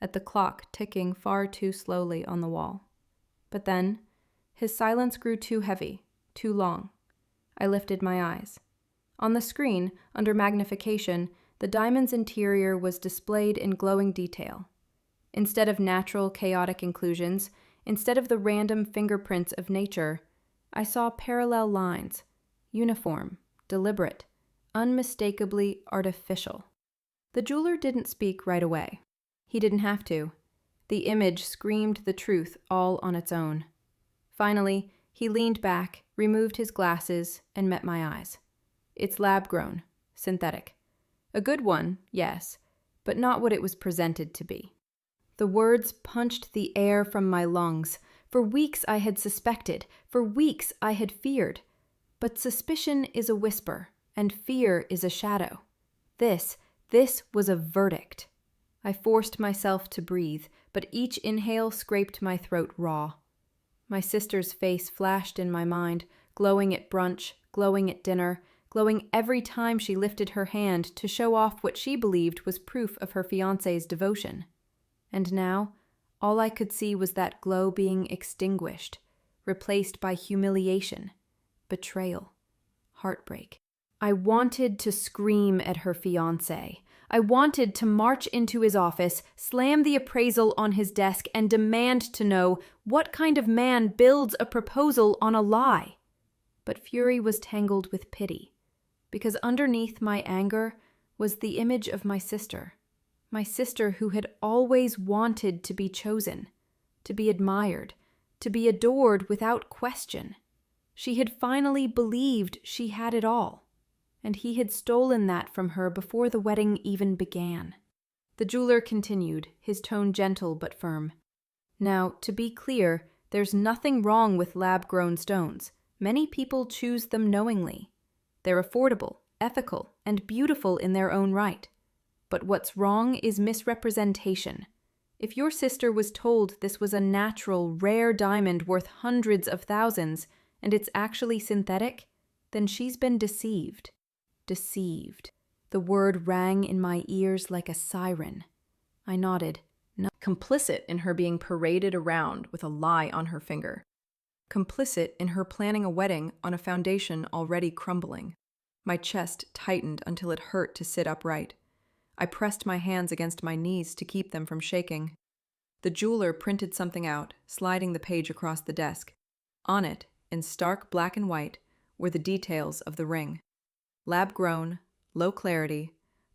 at the clock ticking far too slowly on the wall. But then, his silence grew too heavy, too long. I lifted my eyes. On the screen, under magnification, the diamond's interior was displayed in glowing detail. Instead of natural, chaotic inclusions, instead of the random fingerprints of nature, I saw parallel lines, uniform, deliberate, unmistakably artificial. The jeweler didn't speak right away. He didn't have to. The image screamed the truth all on its own. Finally, he leaned back, removed his glasses, and met my eyes. "It's lab-grown, synthetic. A good one, yes, but not what it was presented to be." The words punched the air from my lungs. For weeks I had suspected, for weeks I had feared. But suspicion is a whisper, and fear is a shadow. This was a verdict. I forced myself to breathe, but each inhale scraped my throat raw. My sister's face flashed in my mind, glowing at brunch, glowing at dinner, glowing every time she lifted her hand to show off what she believed was proof of her fiancé's devotion. And now, all I could see was that glow being extinguished, replaced by humiliation, betrayal, heartbreak. I wanted to scream at her fiancé. I wanted to march into his office, slam the appraisal on his desk, and demand to know what kind of man builds a proposal on a lie. But fury was tangled with pity, because underneath my anger was the image of my sister who had always wanted to be chosen, to be admired, to be adored without question. She had finally believed she had it all, and he had stolen that from her before the wedding even began. The jeweler continued, his tone gentle but firm. "Now, to be clear, there's nothing wrong with lab-grown stones. Many people choose them knowingly. They're affordable, ethical, and beautiful in their own right. But what's wrong is misrepresentation. If your sister was told this was a natural, rare diamond worth hundreds of thousands, and it's actually synthetic, then she's been deceived. Deceived." The word rang in my ears like a siren. I nodded. Complicit in her being paraded around with a lie on her finger. Complicit in her planning a wedding on a foundation already crumbling. My chest tightened until it hurt to sit upright. I pressed my hands against my knees to keep them from shaking. The jeweler printed something out, sliding the page across the desk. On it, in stark black and white, were the details of the ring. Lab-grown, low clarity,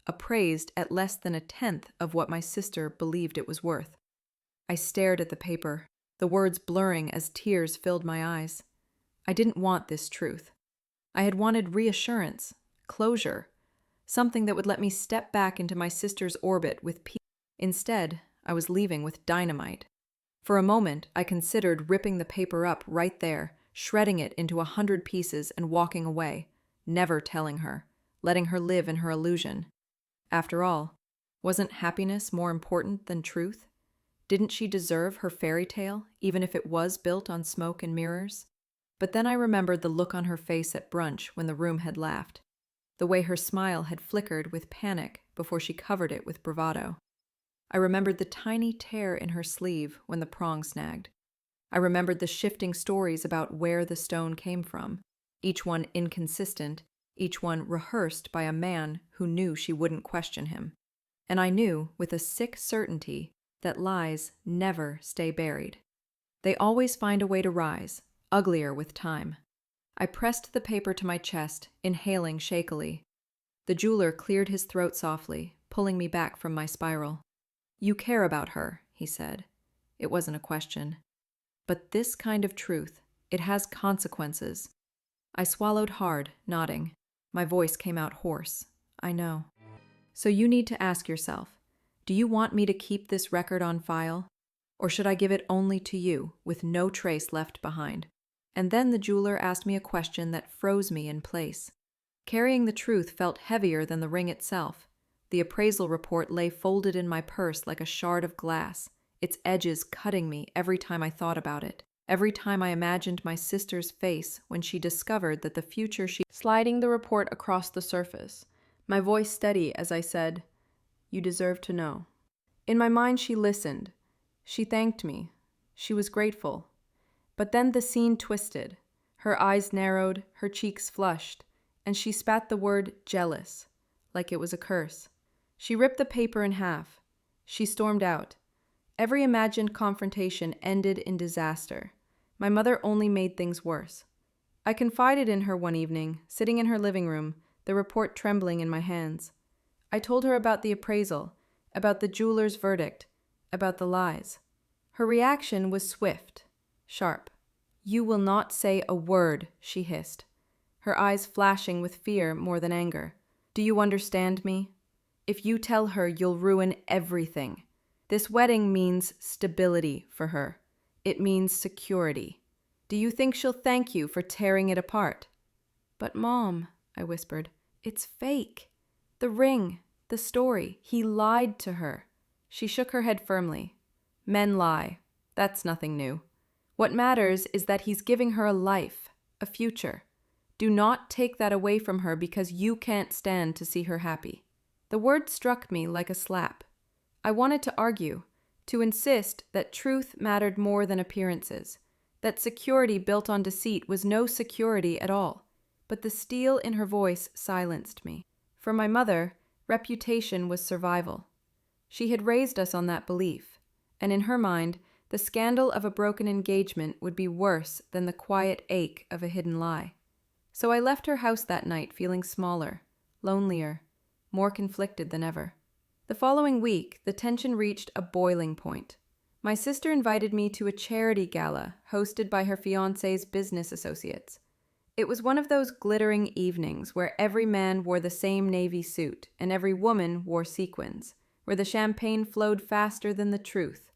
appraised at less than a tenth of what my sister believed it was worth. I stared at the paper, the words blurring as tears filled my eyes. I didn't want this truth. I had wanted reassurance, closure, something that would let me step back into my sister's orbit with peace. Instead, I was leaving with dynamite. For a moment, I considered ripping the paper up right there, shredding it into 100 pieces and walking away, never telling her, letting her live in her illusion. After all, wasn't happiness more important than truth? Didn't she deserve her fairy tale, even if it was built on smoke and mirrors? But then I remembered the look on her face at brunch when the room had laughed, the way her smile had flickered with panic before she covered it with bravado. I remembered the tiny tear in her sleeve when the prong snagged. I remembered the shifting stories about where the stone came from, each one inconsistent, each one rehearsed by a man who knew she wouldn't question him. And I knew, with a sick certainty, that lies never stay buried. They always find a way to rise, uglier with time. I pressed the paper to my chest, inhaling shakily. The jeweler cleared his throat softly, pulling me back from my spiral. "You care about her," he said. It wasn't a question. "But this kind of truth, it has consequences." I swallowed hard, nodding. My voice came out hoarse. "I know." "So you need to ask yourself, do you want me to keep this record on file? Or should I give it only to you, with no trace left behind?" And then the jeweler asked me a question that froze me in place. Carrying the truth felt heavier than the ring itself. The appraisal report lay folded in my purse like a shard of glass, its edges cutting me every time I thought about it, every time I imagined my sister's face when she discovered that the future she... Sliding the report across the surface, my voice steady as I said, "You deserve to know." In my mind she listened. She thanked me. She was grateful. But then the scene twisted. Her eyes narrowed, her cheeks flushed, and she spat the word jealous, like it was a curse. She ripped the paper in half. She stormed out. Every imagined confrontation ended in disaster. My mother only made things worse. I confided in her one evening, sitting in her living room, the report trembling in my hands. I told her about the appraisal, about the jeweler's verdict, about the lies. Her reaction was swift, sharp. "You will not say a word," she hissed, her eyes flashing with fear more than anger. "Do you understand me? If you tell her, you'll ruin everything. This wedding means stability for her. It means security. Do you think she'll thank you for tearing it apart?" "But Mom," I whispered, "it's fake. The ring, the story, he lied to her." She shook her head firmly. "Men lie. That's nothing new. What matters is that he's giving her a life, a future. Do not take that away from her because you can't stand to see her happy." The word struck me like a slap. I wanted to argue, to insist that truth mattered more than appearances, that security built on deceit was no security at all. But the steel in her voice silenced me. For my mother, reputation was survival. She had raised us on that belief, and in her mind, the scandal of a broken engagement would be worse than the quiet ache of a hidden lie. So I left her house that night feeling smaller, lonelier, more conflicted than ever. The following week, the tension reached a boiling point. My sister invited me to a charity gala hosted by her fiancé's business associates. It was one of those glittering evenings where every man wore the same navy suit and every woman wore sequins, where the champagne flowed faster than the truth,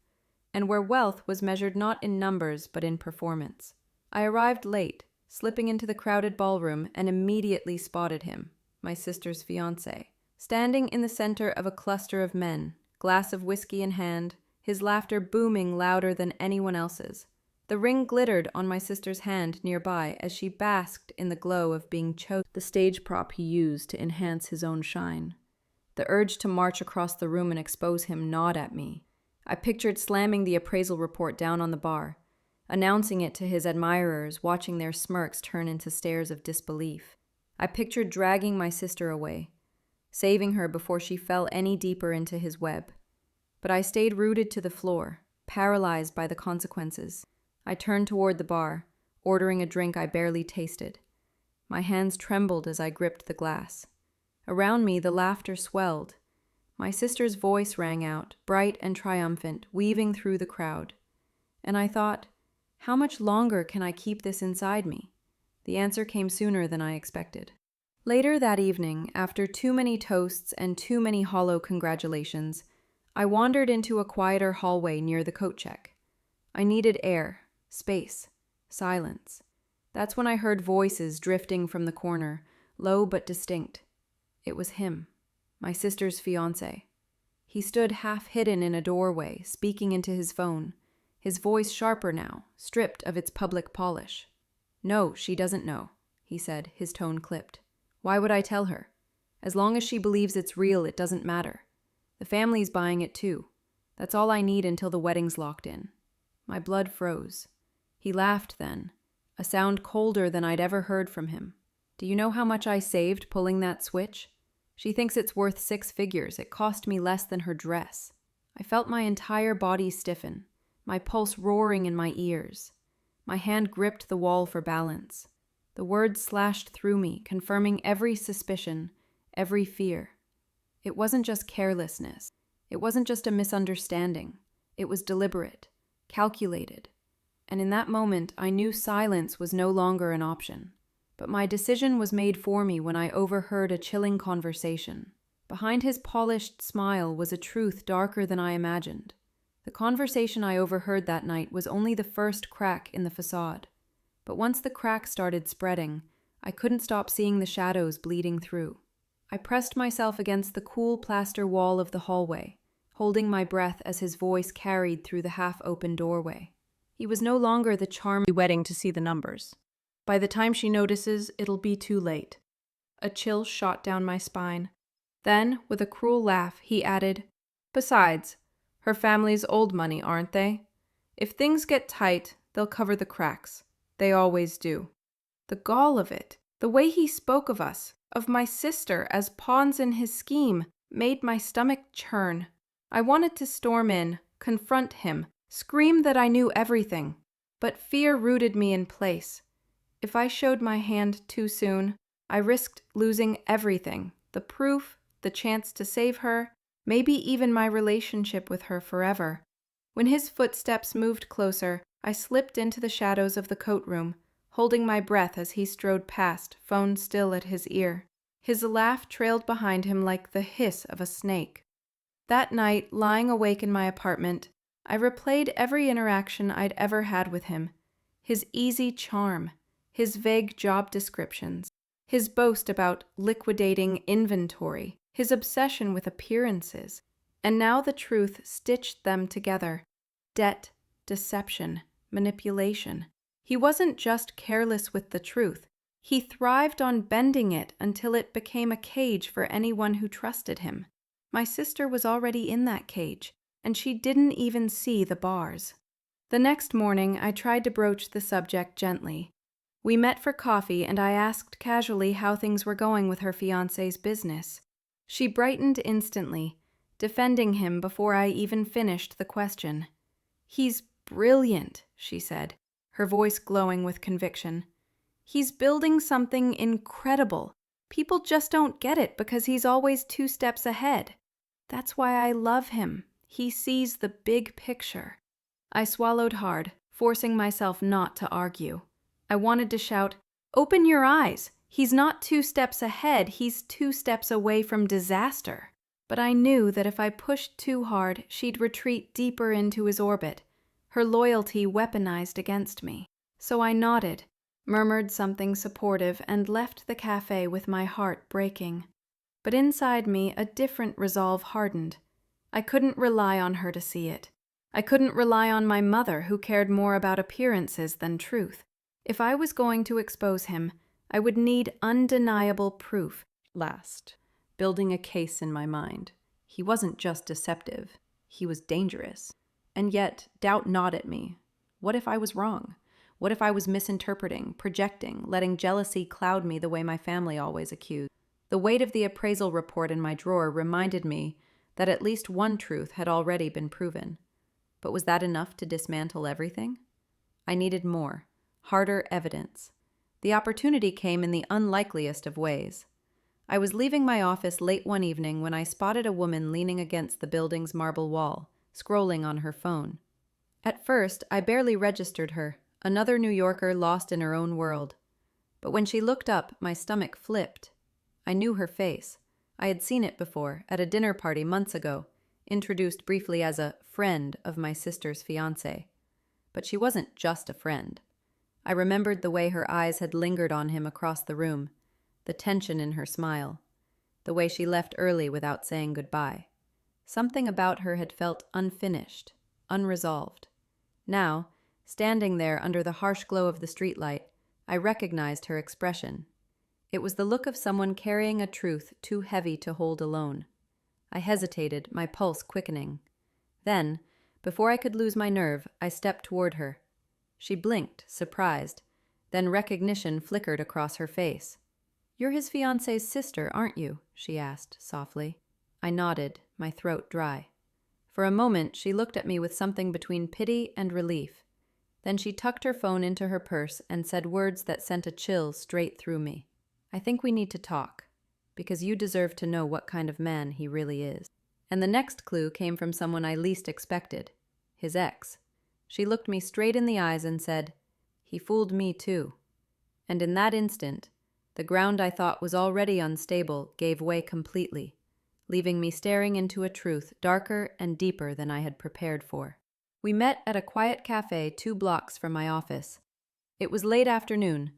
and where wealth was measured not in numbers but in performance. I arrived late, slipping into the crowded ballroom, and immediately spotted him, my sister's fiancé, standing in the center of a cluster of men, glass of whiskey in hand, his laughter booming louder than anyone else's. The ring glittered on my sister's hand nearby as she basked in the glow of being chosen, the stage prop he used to enhance his own shine. The urge to march across the room and expose him gnawed at me. I pictured slamming the appraisal report down on the bar, announcing it to his admirers, watching their smirks turn into stares of disbelief. I pictured dragging my sister away, saving her before she fell any deeper into his web. But I stayed rooted to the floor, paralyzed by the consequences. I turned toward the bar, ordering a drink I barely tasted. My hands trembled as I gripped the glass. Around me, the laughter swelled. My sister's voice rang out, bright and triumphant, weaving through the crowd. And I thought, how much longer can I keep this inside me? The answer came sooner than I expected. Later that evening, after too many toasts and too many hollow congratulations, I wandered into a quieter hallway near the coat check. I needed air, space, silence. That's when I heard voices drifting from the corner, low but distinct. It was him, my sister's fiancé. He stood half hidden in a doorway, speaking into his phone, his voice sharper now, stripped of its public polish. "No, she doesn't know," he said, his tone clipped. "Why would I tell her? As long as she believes it's real, it doesn't matter. The family's buying it too. That's all I need until the wedding's locked in." My blood froze. He laughed then, a sound colder than I'd ever heard from him. "Do you know how much I saved pulling that switch? She thinks it's worth 6 figures. It cost me less than her dress." I felt my entire body stiffen, my pulse roaring in my ears. My hand gripped the wall for balance. The words slashed through me, confirming every suspicion, every fear. It wasn't just carelessness. It wasn't just a misunderstanding. It was deliberate, calculated. And in that moment, I knew silence was no longer an option. But my decision was made for me when I overheard a chilling conversation. Behind his polished smile was a truth darker than I imagined. The conversation I overheard that night was only the first crack in the facade. But once the crack started spreading, I couldn't stop seeing the shadows bleeding through. I pressed myself against the cool plaster wall of the hallway, holding my breath as his voice carried through the half-open doorway. He was no longer the charming wedding to see the numbers. By the time she notices, it'll be too late. A chill shot down my spine. Then, with a cruel laugh, he added, "Besides, her family's old money, aren't they? If things get tight, they'll cover the cracks. They always do." The gall of it, the way he spoke of us, of my sister as pawns in his scheme, made my stomach churn. I wanted to storm in, confront him, scream that I knew everything. But fear rooted me in place. If I showed my hand too soon, I risked losing everything, the proof, the chance to save her, maybe even my relationship with her forever. When his footsteps moved closer, I slipped into the shadows of the coat room, holding my breath as he strode past, phone still at his ear. His laugh trailed behind him like the hiss of a snake. That night, lying awake in my apartment, I replayed every interaction I'd ever had with him. His easy charm, his vague job descriptions, his boast about liquidating inventory, his obsession with appearances. And now the truth stitched them together. Debt, deception, manipulation. He wasn't just careless with the truth. He thrived on bending it until it became a cage for anyone who trusted him. My sister was already in that cage, and she didn't even see the bars. The next morning, I tried to broach the subject gently. We met for coffee, and I asked casually how things were going with her fiancé's business. She brightened instantly, defending him before I even finished the question. "He's brilliant," she said, her voice glowing with conviction. "He's building something incredible. People just don't get it because he's always 2 steps ahead. That's why I love him. He sees the big picture." I swallowed hard, forcing myself not to argue. I wanted to shout, "Open your eyes. He's not 2 steps ahead, he's 2 steps away from disaster." But I knew that if I pushed too hard, she'd retreat deeper into his orbit, her loyalty weaponized against me. So I nodded, murmured something supportive, and left the cafe with my heart breaking. But inside me, a different resolve hardened. I couldn't rely on her to see it. I couldn't rely on my mother, who cared more about appearances than truth. If I was going to expose him, I would need undeniable proof. Last, building a case in my mind. He wasn't just deceptive. He was dangerous. And yet, doubt gnawed at me. What if I was wrong? What if I was misinterpreting, projecting, letting jealousy cloud me the way my family always accused? The weight of the appraisal report in my drawer reminded me that at least one truth had already been proven. But was that enough to dismantle everything? I needed more, harder evidence. The opportunity came in the unlikeliest of ways. I was leaving my office late one evening when I spotted a woman leaning against the building's marble wall, scrolling on her phone. At first, I barely registered her, another New Yorker lost in her own world. But when she looked up, my stomach flipped. I knew her face. I had seen it before, at a dinner party months ago, introduced briefly as a friend of my sister's fiancé. But she wasn't just a friend. I remembered the way her eyes had lingered on him across the room, the tension in her smile, the way she left early without saying goodbye. Something about her had felt unfinished, unresolved. Now, standing there under the harsh glow of the streetlight, I recognized her expression. It was the look of someone carrying a truth too heavy to hold alone. I hesitated, my pulse quickening. Then, before I could lose my nerve, I stepped toward her. She blinked, surprised. Then recognition flickered across her face. "You're his fiancée's sister, aren't you?" she asked, softly. I nodded, my throat dry. For a moment, she looked at me with something between pity and relief. Then she tucked her phone into her purse and said words that sent a chill straight through me. "I think we need to talk, because you deserve to know what kind of man he really is." And the next clue came from someone I least expected, his ex. She looked me straight in the eyes and said, "He fooled me too." And in that instant, the ground I thought was already unstable gave way completely, leaving me staring into a truth darker and deeper than I had prepared for. We met at a quiet cafe 2 blocks from my office. It was late afternoon,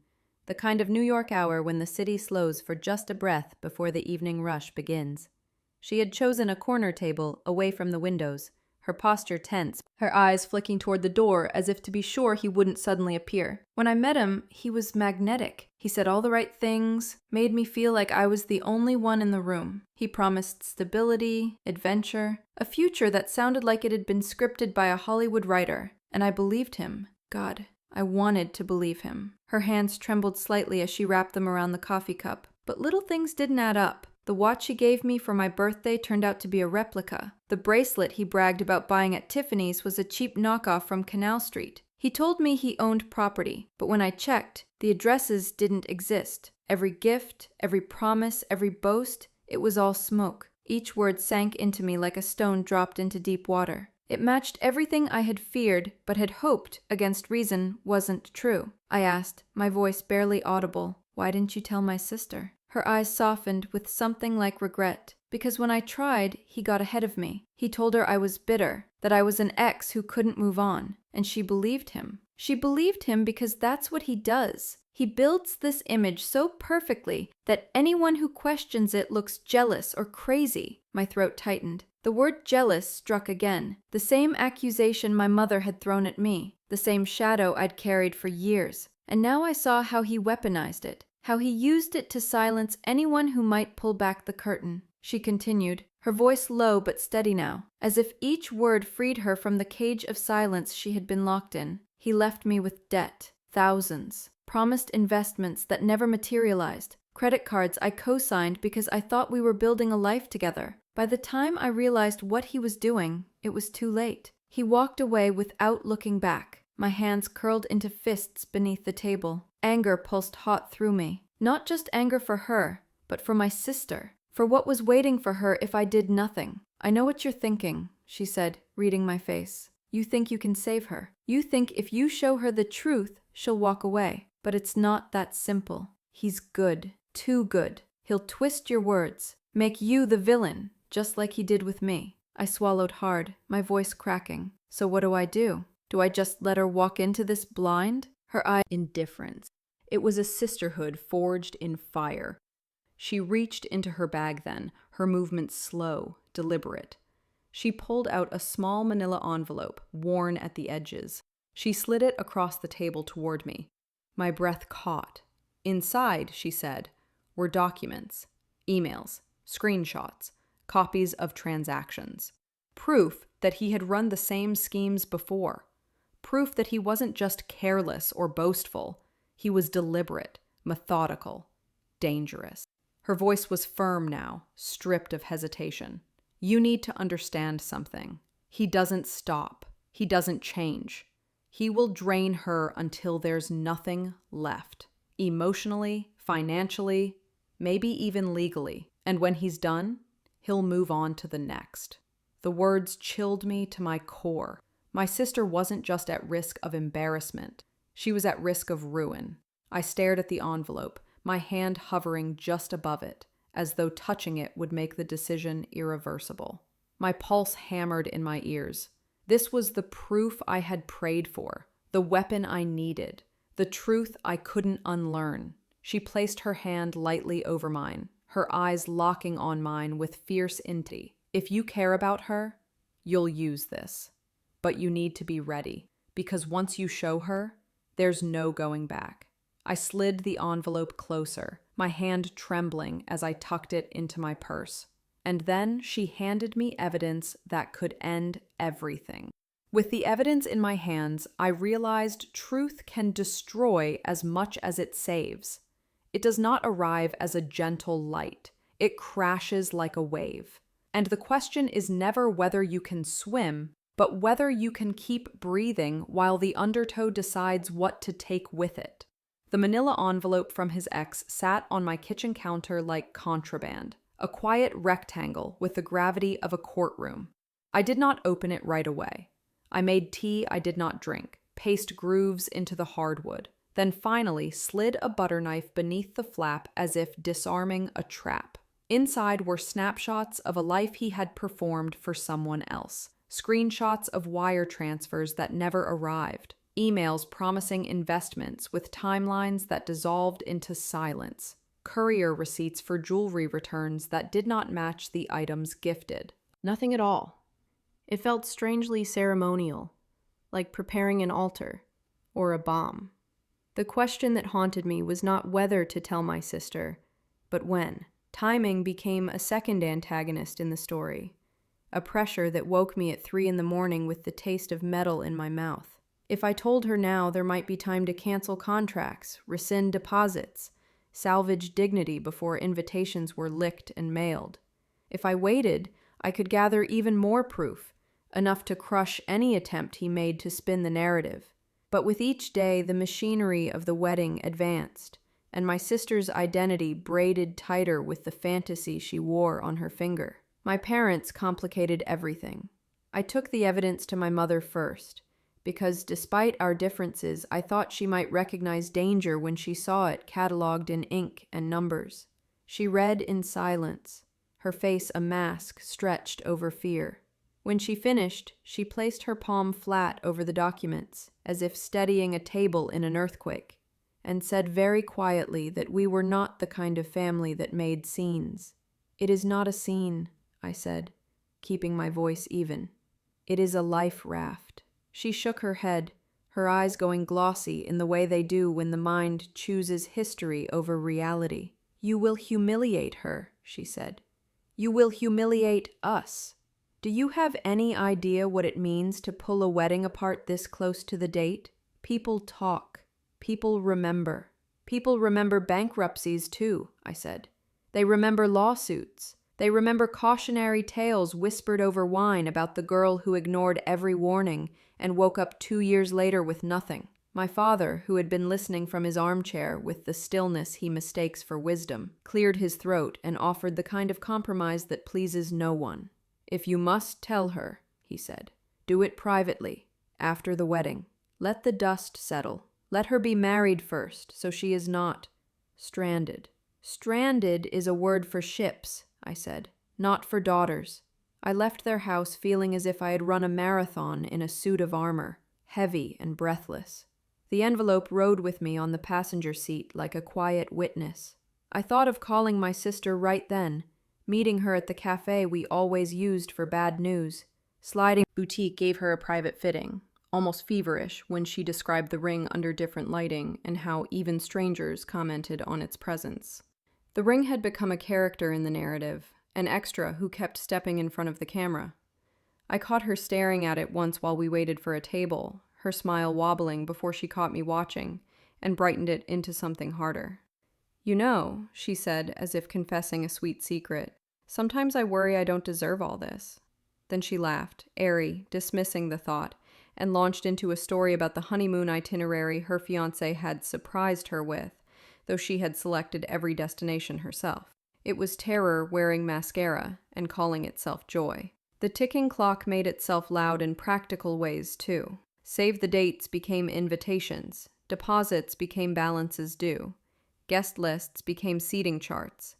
the kind of New York hour when the city slows for just a breath before the evening rush begins. She had chosen a corner table away from the windows, her posture tense, her eyes flicking toward the door as if to be sure he wouldn't suddenly appear. When I met him, he was magnetic. He said all the right things, made me feel like I was the only one in the room. He promised stability, adventure, a future that sounded like it had been scripted by a Hollywood writer, and I believed him. God, I wanted to believe him. Her hands trembled slightly as she wrapped them around the coffee cup. But little things didn't add up. The watch he gave me for my birthday turned out to be a replica. The bracelet he bragged about buying at Tiffany's was a cheap knockoff from Canal Street. He told me he owned property, but when I checked, the addresses didn't exist. Every gift, every promise, every boast, it was all smoke. Each word sank into me like a stone dropped into deep water. It matched everything I had feared, but had hoped, against reason, wasn't true. I asked, my voice barely audible, "Why didn't you tell my sister?" Her eyes softened with something like regret. Because when I tried, he got ahead of me. He told her I was bitter, that I was an ex who couldn't move on, and she believed him. She believed him because that's what he does. He builds this image so perfectly that anyone who questions it looks jealous or crazy. My throat tightened. The word jealous struck again, the same accusation my mother had thrown at me, the same shadow I'd carried for years. And now I saw how he weaponized it, how he used it to silence anyone who might pull back the curtain. She continued, her voice low but steady now, as if each word freed her from the cage of silence she had been locked in. He left me with debt, thousands, promised investments that never materialized, credit cards I co-signed because I thought we were building a life together. By the time I realized what he was doing, it was too late. He walked away without looking back. My hands curled into fists beneath the table. Anger pulsed hot through me. Not just anger for her, but for my sister. For what was waiting for her if I did nothing. "I know what you're thinking," she said, reading my face. "You think you can save her. You think if you show her the truth, she'll walk away. But it's not that simple. He's good. Too good. He'll twist your words. Make you the villain, just like he did with me." I swallowed hard, my voice cracking. So what do? Do I just let her walk into this blind? Her eye indifference. It was a sisterhood forged in fire. She reached into her bag then, her movements slow, deliberate. She pulled out a small manila envelope, worn at the edges. She slid it across the table toward me. My breath caught. Inside, she said, were documents, emails, screenshots, copies of transactions. Proof that he had run the same schemes before. Proof that he wasn't just careless or boastful. He was deliberate, methodical, dangerous. Her voice was firm now, stripped of hesitation. "You need to understand something. He doesn't stop. He doesn't change. He will drain her until there's nothing left. Emotionally, financially, maybe even legally. And when he's done, he'll move on to the next. The words chilled me to my core. My sister wasn't just at risk of embarrassment. She was at risk of ruin. I stared at the envelope, my hand hovering just above it, as though touching it would make the decision irreversible. My pulse hammered in my ears. This was the proof I had prayed for, the weapon I needed, the truth I couldn't unlearn. She placed her hand lightly over mine, her eyes locking on mine with fierce intensity. If you care about her, you'll use this. But you need to be ready, because once you show her, there's no going back. I slid the envelope closer, my hand trembling as I tucked it into my purse. And then she handed me evidence that could end everything. With the evidence in my hands, I realized truth can destroy as much as it saves. It does not arrive as a gentle light. It crashes like a wave. And the question is never whether you can swim, but whether you can keep breathing while the undertow decides what to take with it. The manila envelope from his ex sat on my kitchen counter like contraband, a quiet rectangle with the gravity of a courtroom. I did not open it right away. I made tea I did not drink, paced grooves into the hardwood, then finally slid a butter knife beneath the flap as if disarming a trap. Inside were snapshots of a life he had performed for someone else, screenshots of wire transfers that never arrived, emails promising investments with timelines that dissolved into silence, courier receipts for jewelry returns that did not match the items gifted. Nothing at all. It felt strangely ceremonial, like preparing an altar or a bomb. The question that haunted me was not whether to tell my sister, but when. Timing became a second antagonist in the story, a pressure that woke me at 3 a.m. with the taste of metal in my mouth. If I told her now, there might be time to cancel contracts, rescind deposits, salvage dignity before invitations were licked and mailed. If I waited, I could gather even more proof, enough to crush any attempt he made to spin the narrative. But with each day, the machinery of the wedding advanced, and my sister's identity braided tighter with the fantasy she wore on her finger. My parents complicated everything. I took the evidence to my mother first, because despite our differences, I thought she might recognize danger when she saw it cataloged in ink and numbers. She read in silence, her face a mask stretched over fear. When she finished, she placed her palm flat over the documents, as if steadying a table in an earthquake, and said very quietly that we were not the kind of family that made scenes. "It is not a scene," I said, keeping my voice even. "It is a life raft." She shook her head, her eyes going glossy in the way they do when the mind chooses history over reality. "You will humiliate her," she said. "You will humiliate us. Do you have any idea what it means to pull a wedding apart this close to the date? People talk. People remember. People remember bankruptcies too," I said. "They remember lawsuits. They remember cautionary tales whispered over wine about the girl who ignored every warning and woke up 2 years later with nothing." My father, who had been listening from his armchair with the stillness he mistakes for wisdom, cleared his throat and offered the kind of compromise that pleases no one. "If you must tell her," he said, "do it privately, after the wedding. Let the dust settle. Let her be married first, so she is not stranded." "Stranded is a word for ships," I said, "not for daughters." I left their house feeling as if I had run a marathon in a suit of armor, heavy and breathless. The envelope rode with me on the passenger seat like a quiet witness. I thought of calling my sister right then, meeting her at the cafe we always used for bad news. Sliding Boutique gave her a private fitting, almost feverish when she described the ring under different lighting and how even strangers commented on its presence. The ring had become a character in the narrative, an extra who kept stepping in front of the camera. I caught her staring at it once while we waited for a table, her smile wobbling before she caught me watching, and brightened it into something harder. "You know," she said, as if confessing a sweet secret, "sometimes I worry I don't deserve all this." Then she laughed, airy, dismissing the thought, and launched into a story about the honeymoon itinerary her fiancé had surprised her with, though she had selected every destination herself. It was terror wearing mascara and calling itself joy. The ticking clock made itself loud in practical ways, too. Save the dates became invitations. Deposits became balances due. Guest lists became seating charts.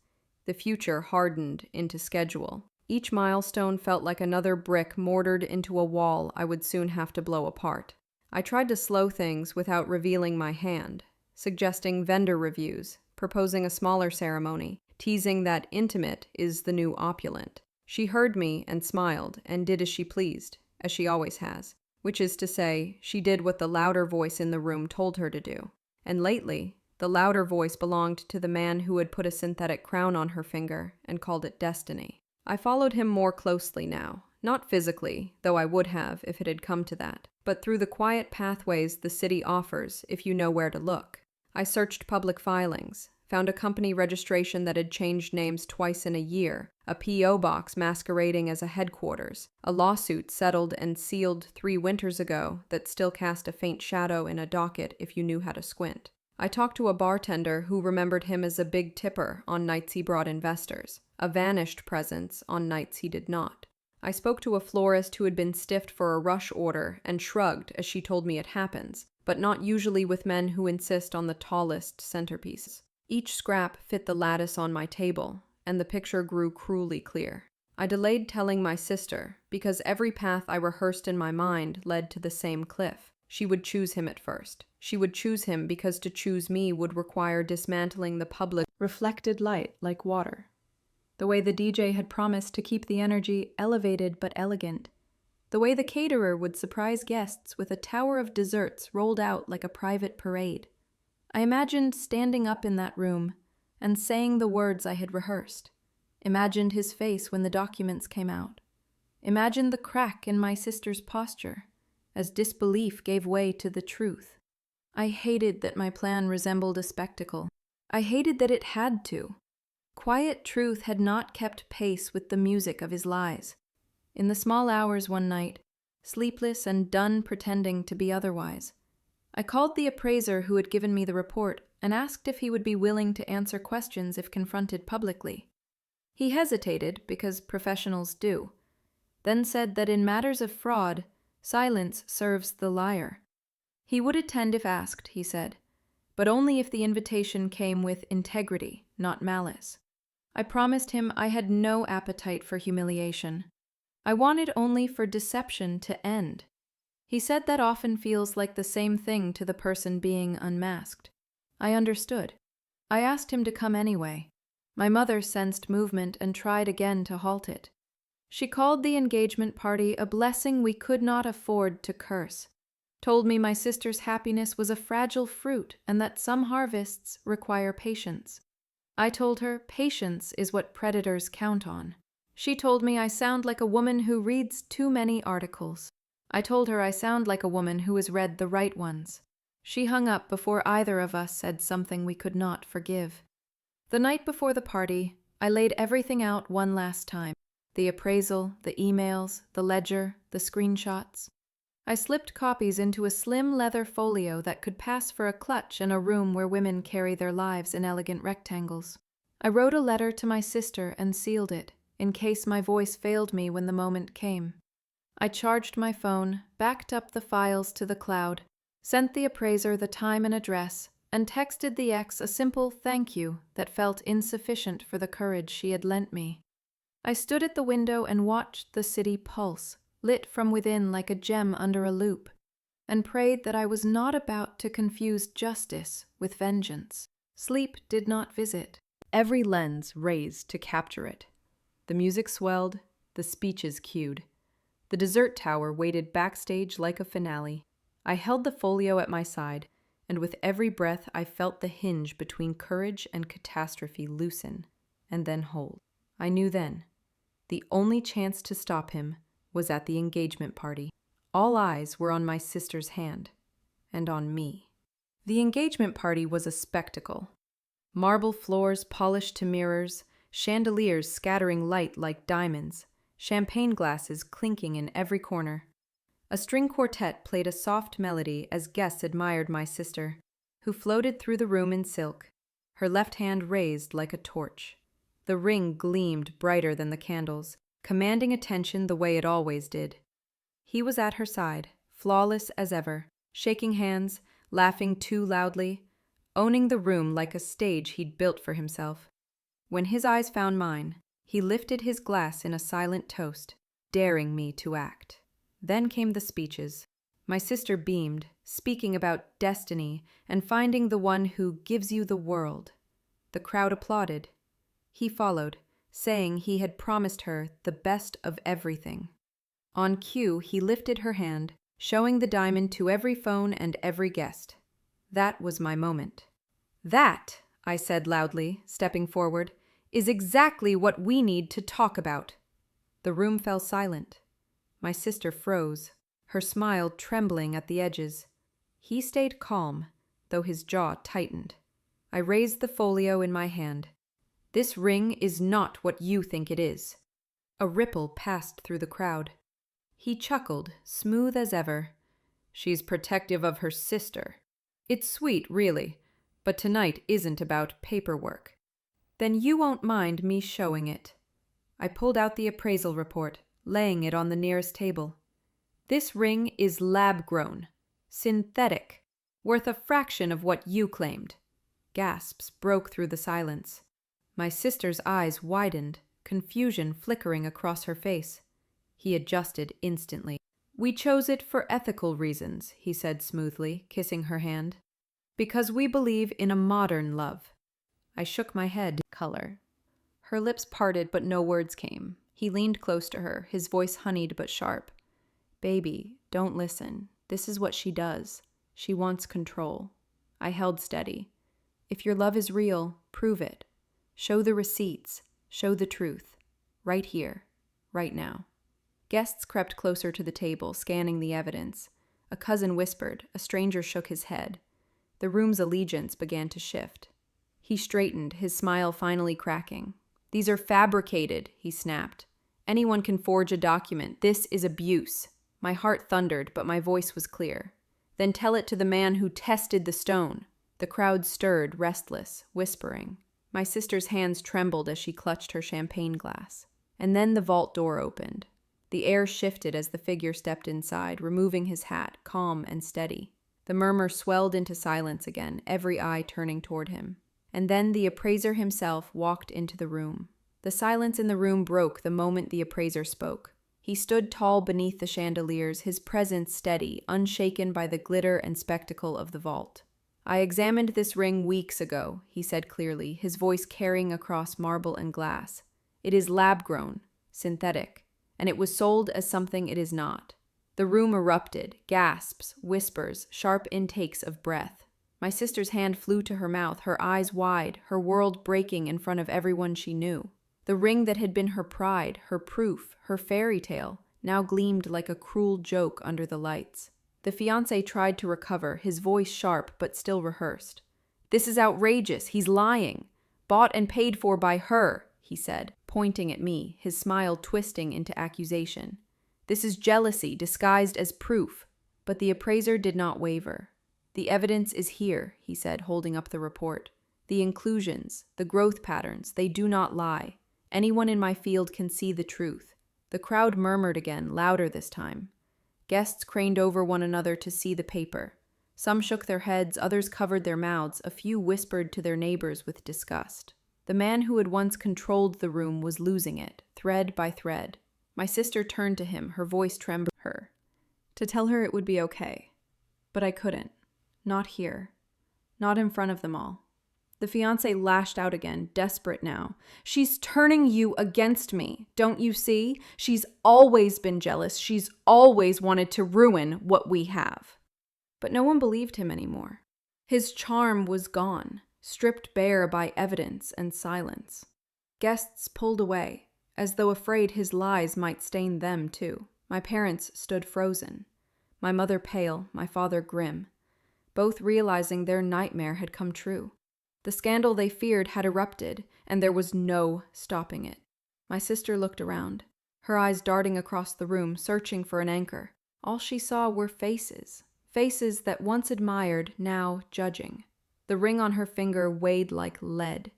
The future hardened into schedule. Each milestone felt like another brick mortared into a wall I would soon have to blow apart. I tried to slow things without revealing my hand, suggesting vendor reviews, proposing a smaller ceremony, teasing that intimate is the new opulent. She heard me and smiled and did as she pleased, as she always has, which is to say, she did what the louder voice in the room told her to do. And lately, the louder voice belonged to the man who had put a synthetic crown on her finger and called it destiny. I followed him more closely now, not physically, though I would have if it had come to that, but through the quiet pathways the city offers if you know where to look. I searched public filings, found a company registration that had changed names twice in a year, a P.O. box masquerading as a headquarters, a lawsuit settled and sealed 3 winters ago that still cast a faint shadow in a docket if you knew how to squint. I talked to a bartender who remembered him as a big tipper on nights he brought investors, a vanished presence on nights he did not. I spoke to a florist who had been stiffed for a rush order and shrugged as she told me it happens, but not usually with men who insist on the tallest centerpieces. Each scrap fit the lattice on my table, and the picture grew cruelly clear. I delayed telling my sister, because every path I rehearsed in my mind led to the same cliff. She would choose him at first. She would choose him because to choose me would require dismantling the public reflected light like water. The way the DJ had promised to keep the energy elevated but elegant. The way the caterer would surprise guests with a tower of desserts rolled out like a private parade. I imagined standing up in that room and saying the words I had rehearsed. Imagined his face when the documents came out. Imagined the crack in my sister's posture as disbelief gave way to the truth. I hated that my plan resembled a spectacle. I hated that it had to. Quiet truth had not kept pace with the music of his lies. In the small hours one night, sleepless and done pretending to be otherwise, I called the appraiser who had given me the report and asked if he would be willing to answer questions if confronted publicly. He hesitated, because professionals do, then said that in matters of fraud, silence serves the liar. He would attend if asked, he said, but only if the invitation came with integrity, not malice. I promised him I had no appetite for humiliation. I wanted only for deception to end. He said that often feels like the same thing to the person being unmasked. I understood. I asked him to come anyway. My mother sensed movement and tried again to halt it. She called the engagement party a blessing we could not afford to curse, told me my sister's happiness was a fragile fruit and that some harvests require patience. I told her patience is what predators count on. She told me I sound like a woman who reads too many articles. I told her I sound like a woman who has read the right ones. She hung up before either of us said something we could not forgive. The night before the party, I laid everything out one last time. The appraisal, the emails, the ledger, the screenshots. I slipped copies into a slim leather folio that could pass for a clutch in a room where women carry their lives in elegant rectangles. I wrote a letter to my sister and sealed it, in case my voice failed me when the moment came. I charged my phone, backed up the files to the cloud, sent the appraiser the time and address, and texted the ex a simple thank you that felt insufficient for the courage she had lent me. I stood at the window and watched the city pulse, lit from within like a gem under a loupe, and prayed that I was not about to confuse justice with vengeance. Sleep did not visit. Every lens raised to capture it. The music swelled, the speeches cued. The dessert tower waited backstage like a finale. I held the folio at my side, and with every breath I felt the hinge between courage and catastrophe loosen, and then hold. I knew then. The only chance to stop him was at the engagement party. All eyes were on my sister's hand, and on me. The engagement party was a spectacle. Marble floors polished to mirrors, chandeliers scattering light like diamonds, champagne glasses clinking in every corner. A string quartet played a soft melody as guests admired my sister, who floated through the room in silk, her left hand raised like a torch. The ring gleamed brighter than the candles, commanding attention the way it always did. He was at her side, flawless as ever, shaking hands, laughing too loudly, owning the room like a stage he'd built for himself. When his eyes found mine, he lifted his glass in a silent toast, daring me to act. Then came the speeches. My sister beamed, speaking about destiny and finding the one who gives you the world. The crowd applauded. He followed, saying he had promised her the best of everything. On cue, he lifted her hand, showing the diamond to every phone and every guest. That was my moment. "That," I said loudly, stepping forward, "is exactly what we need to talk about." The room fell silent. My sister froze, her smile trembling at the edges. He stayed calm, though his jaw tightened. I raised the folio in my hand. "This ring is not what you think it is." A ripple passed through the crowd. He chuckled, smooth as ever. "She's protective of her sister. It's sweet, really, but tonight isn't about paperwork." "Then you won't mind me showing it." I pulled out the appraisal report, laying it on the nearest table. "This ring is lab-grown, synthetic, worth a fraction of what you claimed." Gasps broke through the silence. My sister's eyes widened, confusion flickering across her face. He adjusted instantly. "We chose it for ethical reasons," he said smoothly, kissing her hand. "Because we believe in a modern love." I shook my head. Color. Her lips parted, but no words came. He leaned close to her, his voice honeyed but sharp. "Baby, don't listen. This is what she does. She wants control." I held steady. "If your love is real, prove it. Show the receipts. Show the truth. Right here. Right now." Guests crept closer to the table, scanning the evidence. A cousin whispered. A stranger shook his head. The room's allegiance began to shift. He straightened, his smile finally cracking. "These are fabricated," he snapped. "Anyone can forge a document. This is abuse." My heart thundered, but my voice was clear. "Then tell it to the man who tested the stone." The crowd stirred, restless, whispering. My sister's hands trembled as she clutched her champagne glass. And then the vault door opened. The air shifted as the figure stepped inside, removing his hat, calm and steady. The murmur swelled into silence again, every eye turning toward him. And then the appraiser himself walked into the room. The silence in the room broke the moment the appraiser spoke. He stood tall beneath the chandeliers, his presence steady, unshaken by the glitter and spectacle of the vault. "I examined this ring weeks ago," he said clearly, his voice carrying across marble and glass. "It is lab-grown, synthetic, and it was sold as something it is not." The room erupted, gasps, whispers, sharp intakes of breath. My sister's hand flew to her mouth, her eyes wide, her world breaking in front of everyone she knew. The ring that had been her pride, her proof, her fairy tale, now gleamed like a cruel joke under the lights. The fiancé tried to recover, his voice sharp but still rehearsed. "This is outrageous. He's lying. Bought and paid for by her," he said, pointing at me, his smile twisting into accusation. "This is jealousy disguised as proof." But the appraiser did not waver. "The evidence is here," he said, holding up the report. "The inclusions, the growth patterns, they do not lie. Anyone in my field can see the truth." The crowd murmured again, louder this time. Guests craned over one another to see the paper. Some shook their heads, others covered their mouths, a few whispered to their neighbors with disgust. The man who had once controlled the room was losing it, thread by thread. My sister turned to him, her voice trembled. To tell her it would be okay. But I couldn't. Not here. Not in front of them all. The fiancé lashed out again, desperate now. "She's turning you against me, don't you see? She's always been jealous. She's always wanted to ruin what we have." But no one believed him anymore. His charm was gone, stripped bare by evidence and silence. Guests pulled away, as though afraid his lies might stain them too. My parents stood frozen. My mother pale, my father grim, both realizing their nightmare had come true. The scandal they feared had erupted, and there was no stopping it. My sister looked around, her eyes darting across the room, searching for an anchor. All she saw were faces, faces that once admired, now judging. The ring on her finger weighed like lead,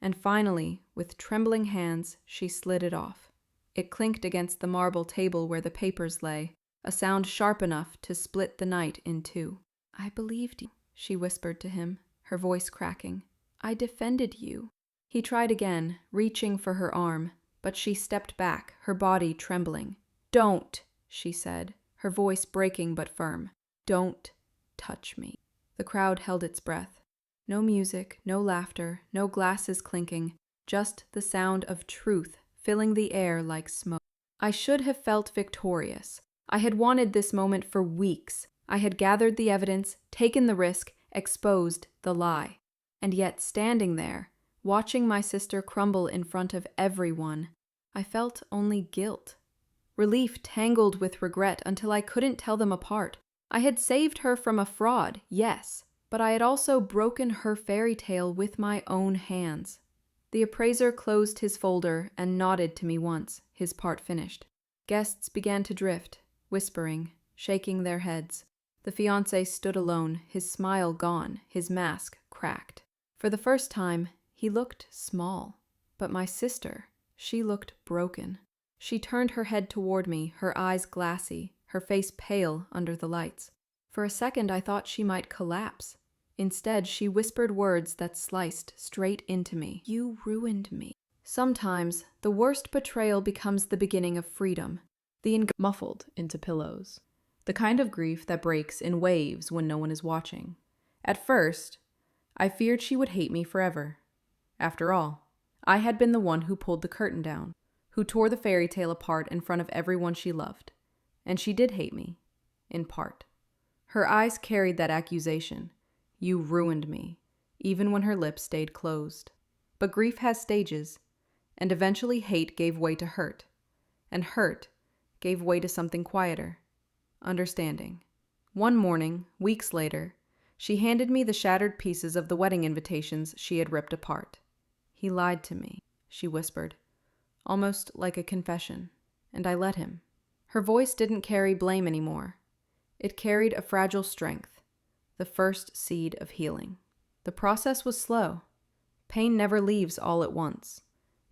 and finally, with trembling hands, she slid it off. It clinked against the marble table where the papers lay, a sound sharp enough to split the night in two. "I believed you," she whispered to him, her voice cracking. "I defended you." He tried again, reaching for her arm, but she stepped back, her body trembling. "Don't," she said, her voice breaking but firm. "Don't touch me." The crowd held its breath. No music, no laughter, no glasses clinking, just the sound of truth filling the air like smoke. I should have felt victorious. I had wanted this moment for weeks. I had gathered the evidence, taken the risk, exposed the lie. And yet, standing there, watching my sister crumble in front of everyone, I felt only guilt. Relief tangled with regret until I couldn't tell them apart. I had saved her from a fraud, yes, but I had also broken her fairy tale with my own hands. The appraiser closed his folder and nodded to me once, his part finished. Guests began to drift, whispering, shaking their heads. The fiancé stood alone, his smile gone, his mask cracked. For the first time, he looked small. But my sister, she looked broken. She turned her head toward me, her eyes glassy, her face pale under the lights. For a second, I thought she might collapse. Instead, she whispered words that sliced straight into me. "You ruined me." Sometimes, the worst betrayal becomes the beginning of freedom. Muffled into pillows. The kind of grief that breaks in waves when no one is watching. At first, I feared she would hate me forever. After all, I had been the one who pulled the curtain down, who tore the fairy tale apart in front of everyone she loved. And she did hate me, in part. Her eyes carried that accusation. "You ruined me," even when her lips stayed closed. But grief has stages, and eventually hate gave way to hurt, and hurt gave way to something quieter, understanding. One morning, weeks later, she handed me the shattered pieces of the wedding invitations she had ripped apart. "He lied to me," she whispered, almost like a confession, and I let him. Her voice didn't carry blame anymore. It carried a fragile strength, the first seed of healing. The process was slow. Pain never leaves all at once.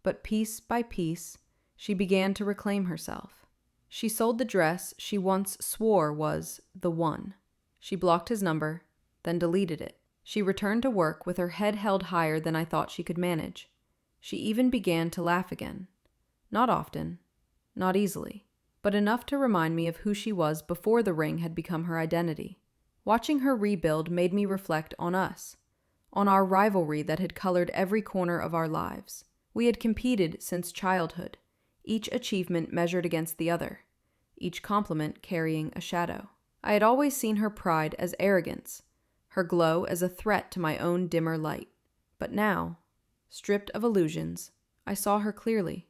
But piece by piece, she began to reclaim herself. She sold the dress she once swore was the one. She blocked his number, then deleted it. She returned to work with her head held higher than I thought she could manage. She even began to laugh again. Not often, not easily, but enough to remind me of who she was before the ring had become her identity. Watching her rebuild made me reflect on us, on our rivalry that had colored every corner of our lives. We had competed since childhood, each achievement measured against the other, each compliment carrying a shadow. I had always seen her pride as arrogance, her glow as a threat to my own dimmer light. But now, stripped of illusions, I saw her clearly.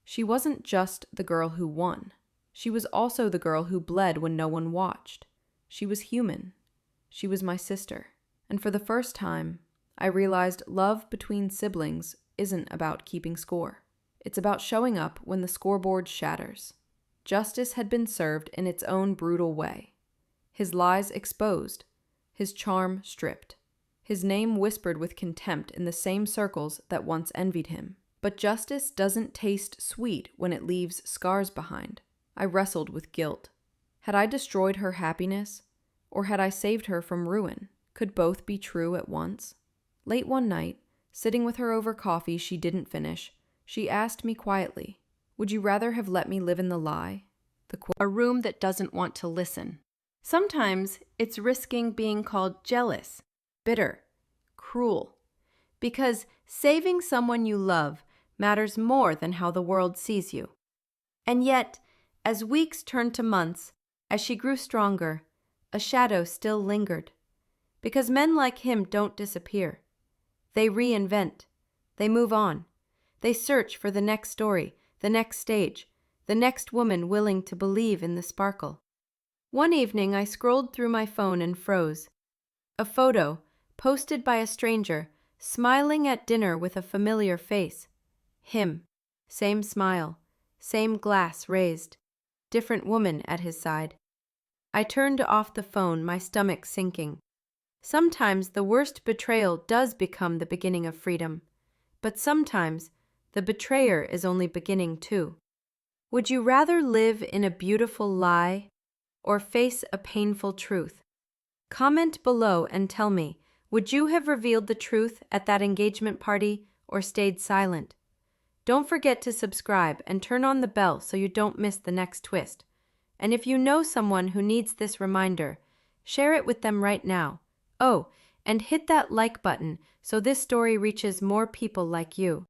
She wasn't just the girl who won. She was also the girl who bled when no one watched. She was human. She was my sister. And for the first time, I realized love between siblings isn't about keeping score. It's about showing up when the scoreboard shatters. Justice had been served in its own brutal way. His lies exposed, his charm stripped, his name whispered with contempt in the same circles that once envied him. But justice doesn't taste sweet when it leaves scars behind. I wrestled with guilt. Had I destroyed her happiness, or had I saved her from ruin? Could both be true at once? Late one night, sitting with her over coffee she didn't finish, she asked me quietly, "Would you rather have let me live in the lie?" A room that doesn't want to listen. Sometimes it's risking being called jealous, bitter, cruel, because saving someone you love matters more than how the world sees you. And yet, as weeks turned to months, as she grew stronger, a shadow still lingered. Because men like him don't disappear. They reinvent. They move on. They search for the next story, the next stage, the next woman willing to believe in the sparkle. One evening, I scrolled through my phone and froze. A photo, posted by a stranger, smiling at dinner with a familiar face. Him. Same smile. Same glass raised. Different woman at his side. I turned off the phone, my stomach sinking. Sometimes the worst betrayal does become the beginning of freedom, but sometimes the betrayer is only beginning too. Would you rather live in a beautiful lie or face a painful truth? Comment below and tell me, would you have revealed the truth at that engagement party or stayed silent? Don't forget to subscribe and turn on the bell so you don't miss the next twist. And if you know someone who needs this reminder, share it with them right now. Oh, and hit that like button so this story reaches more people like you.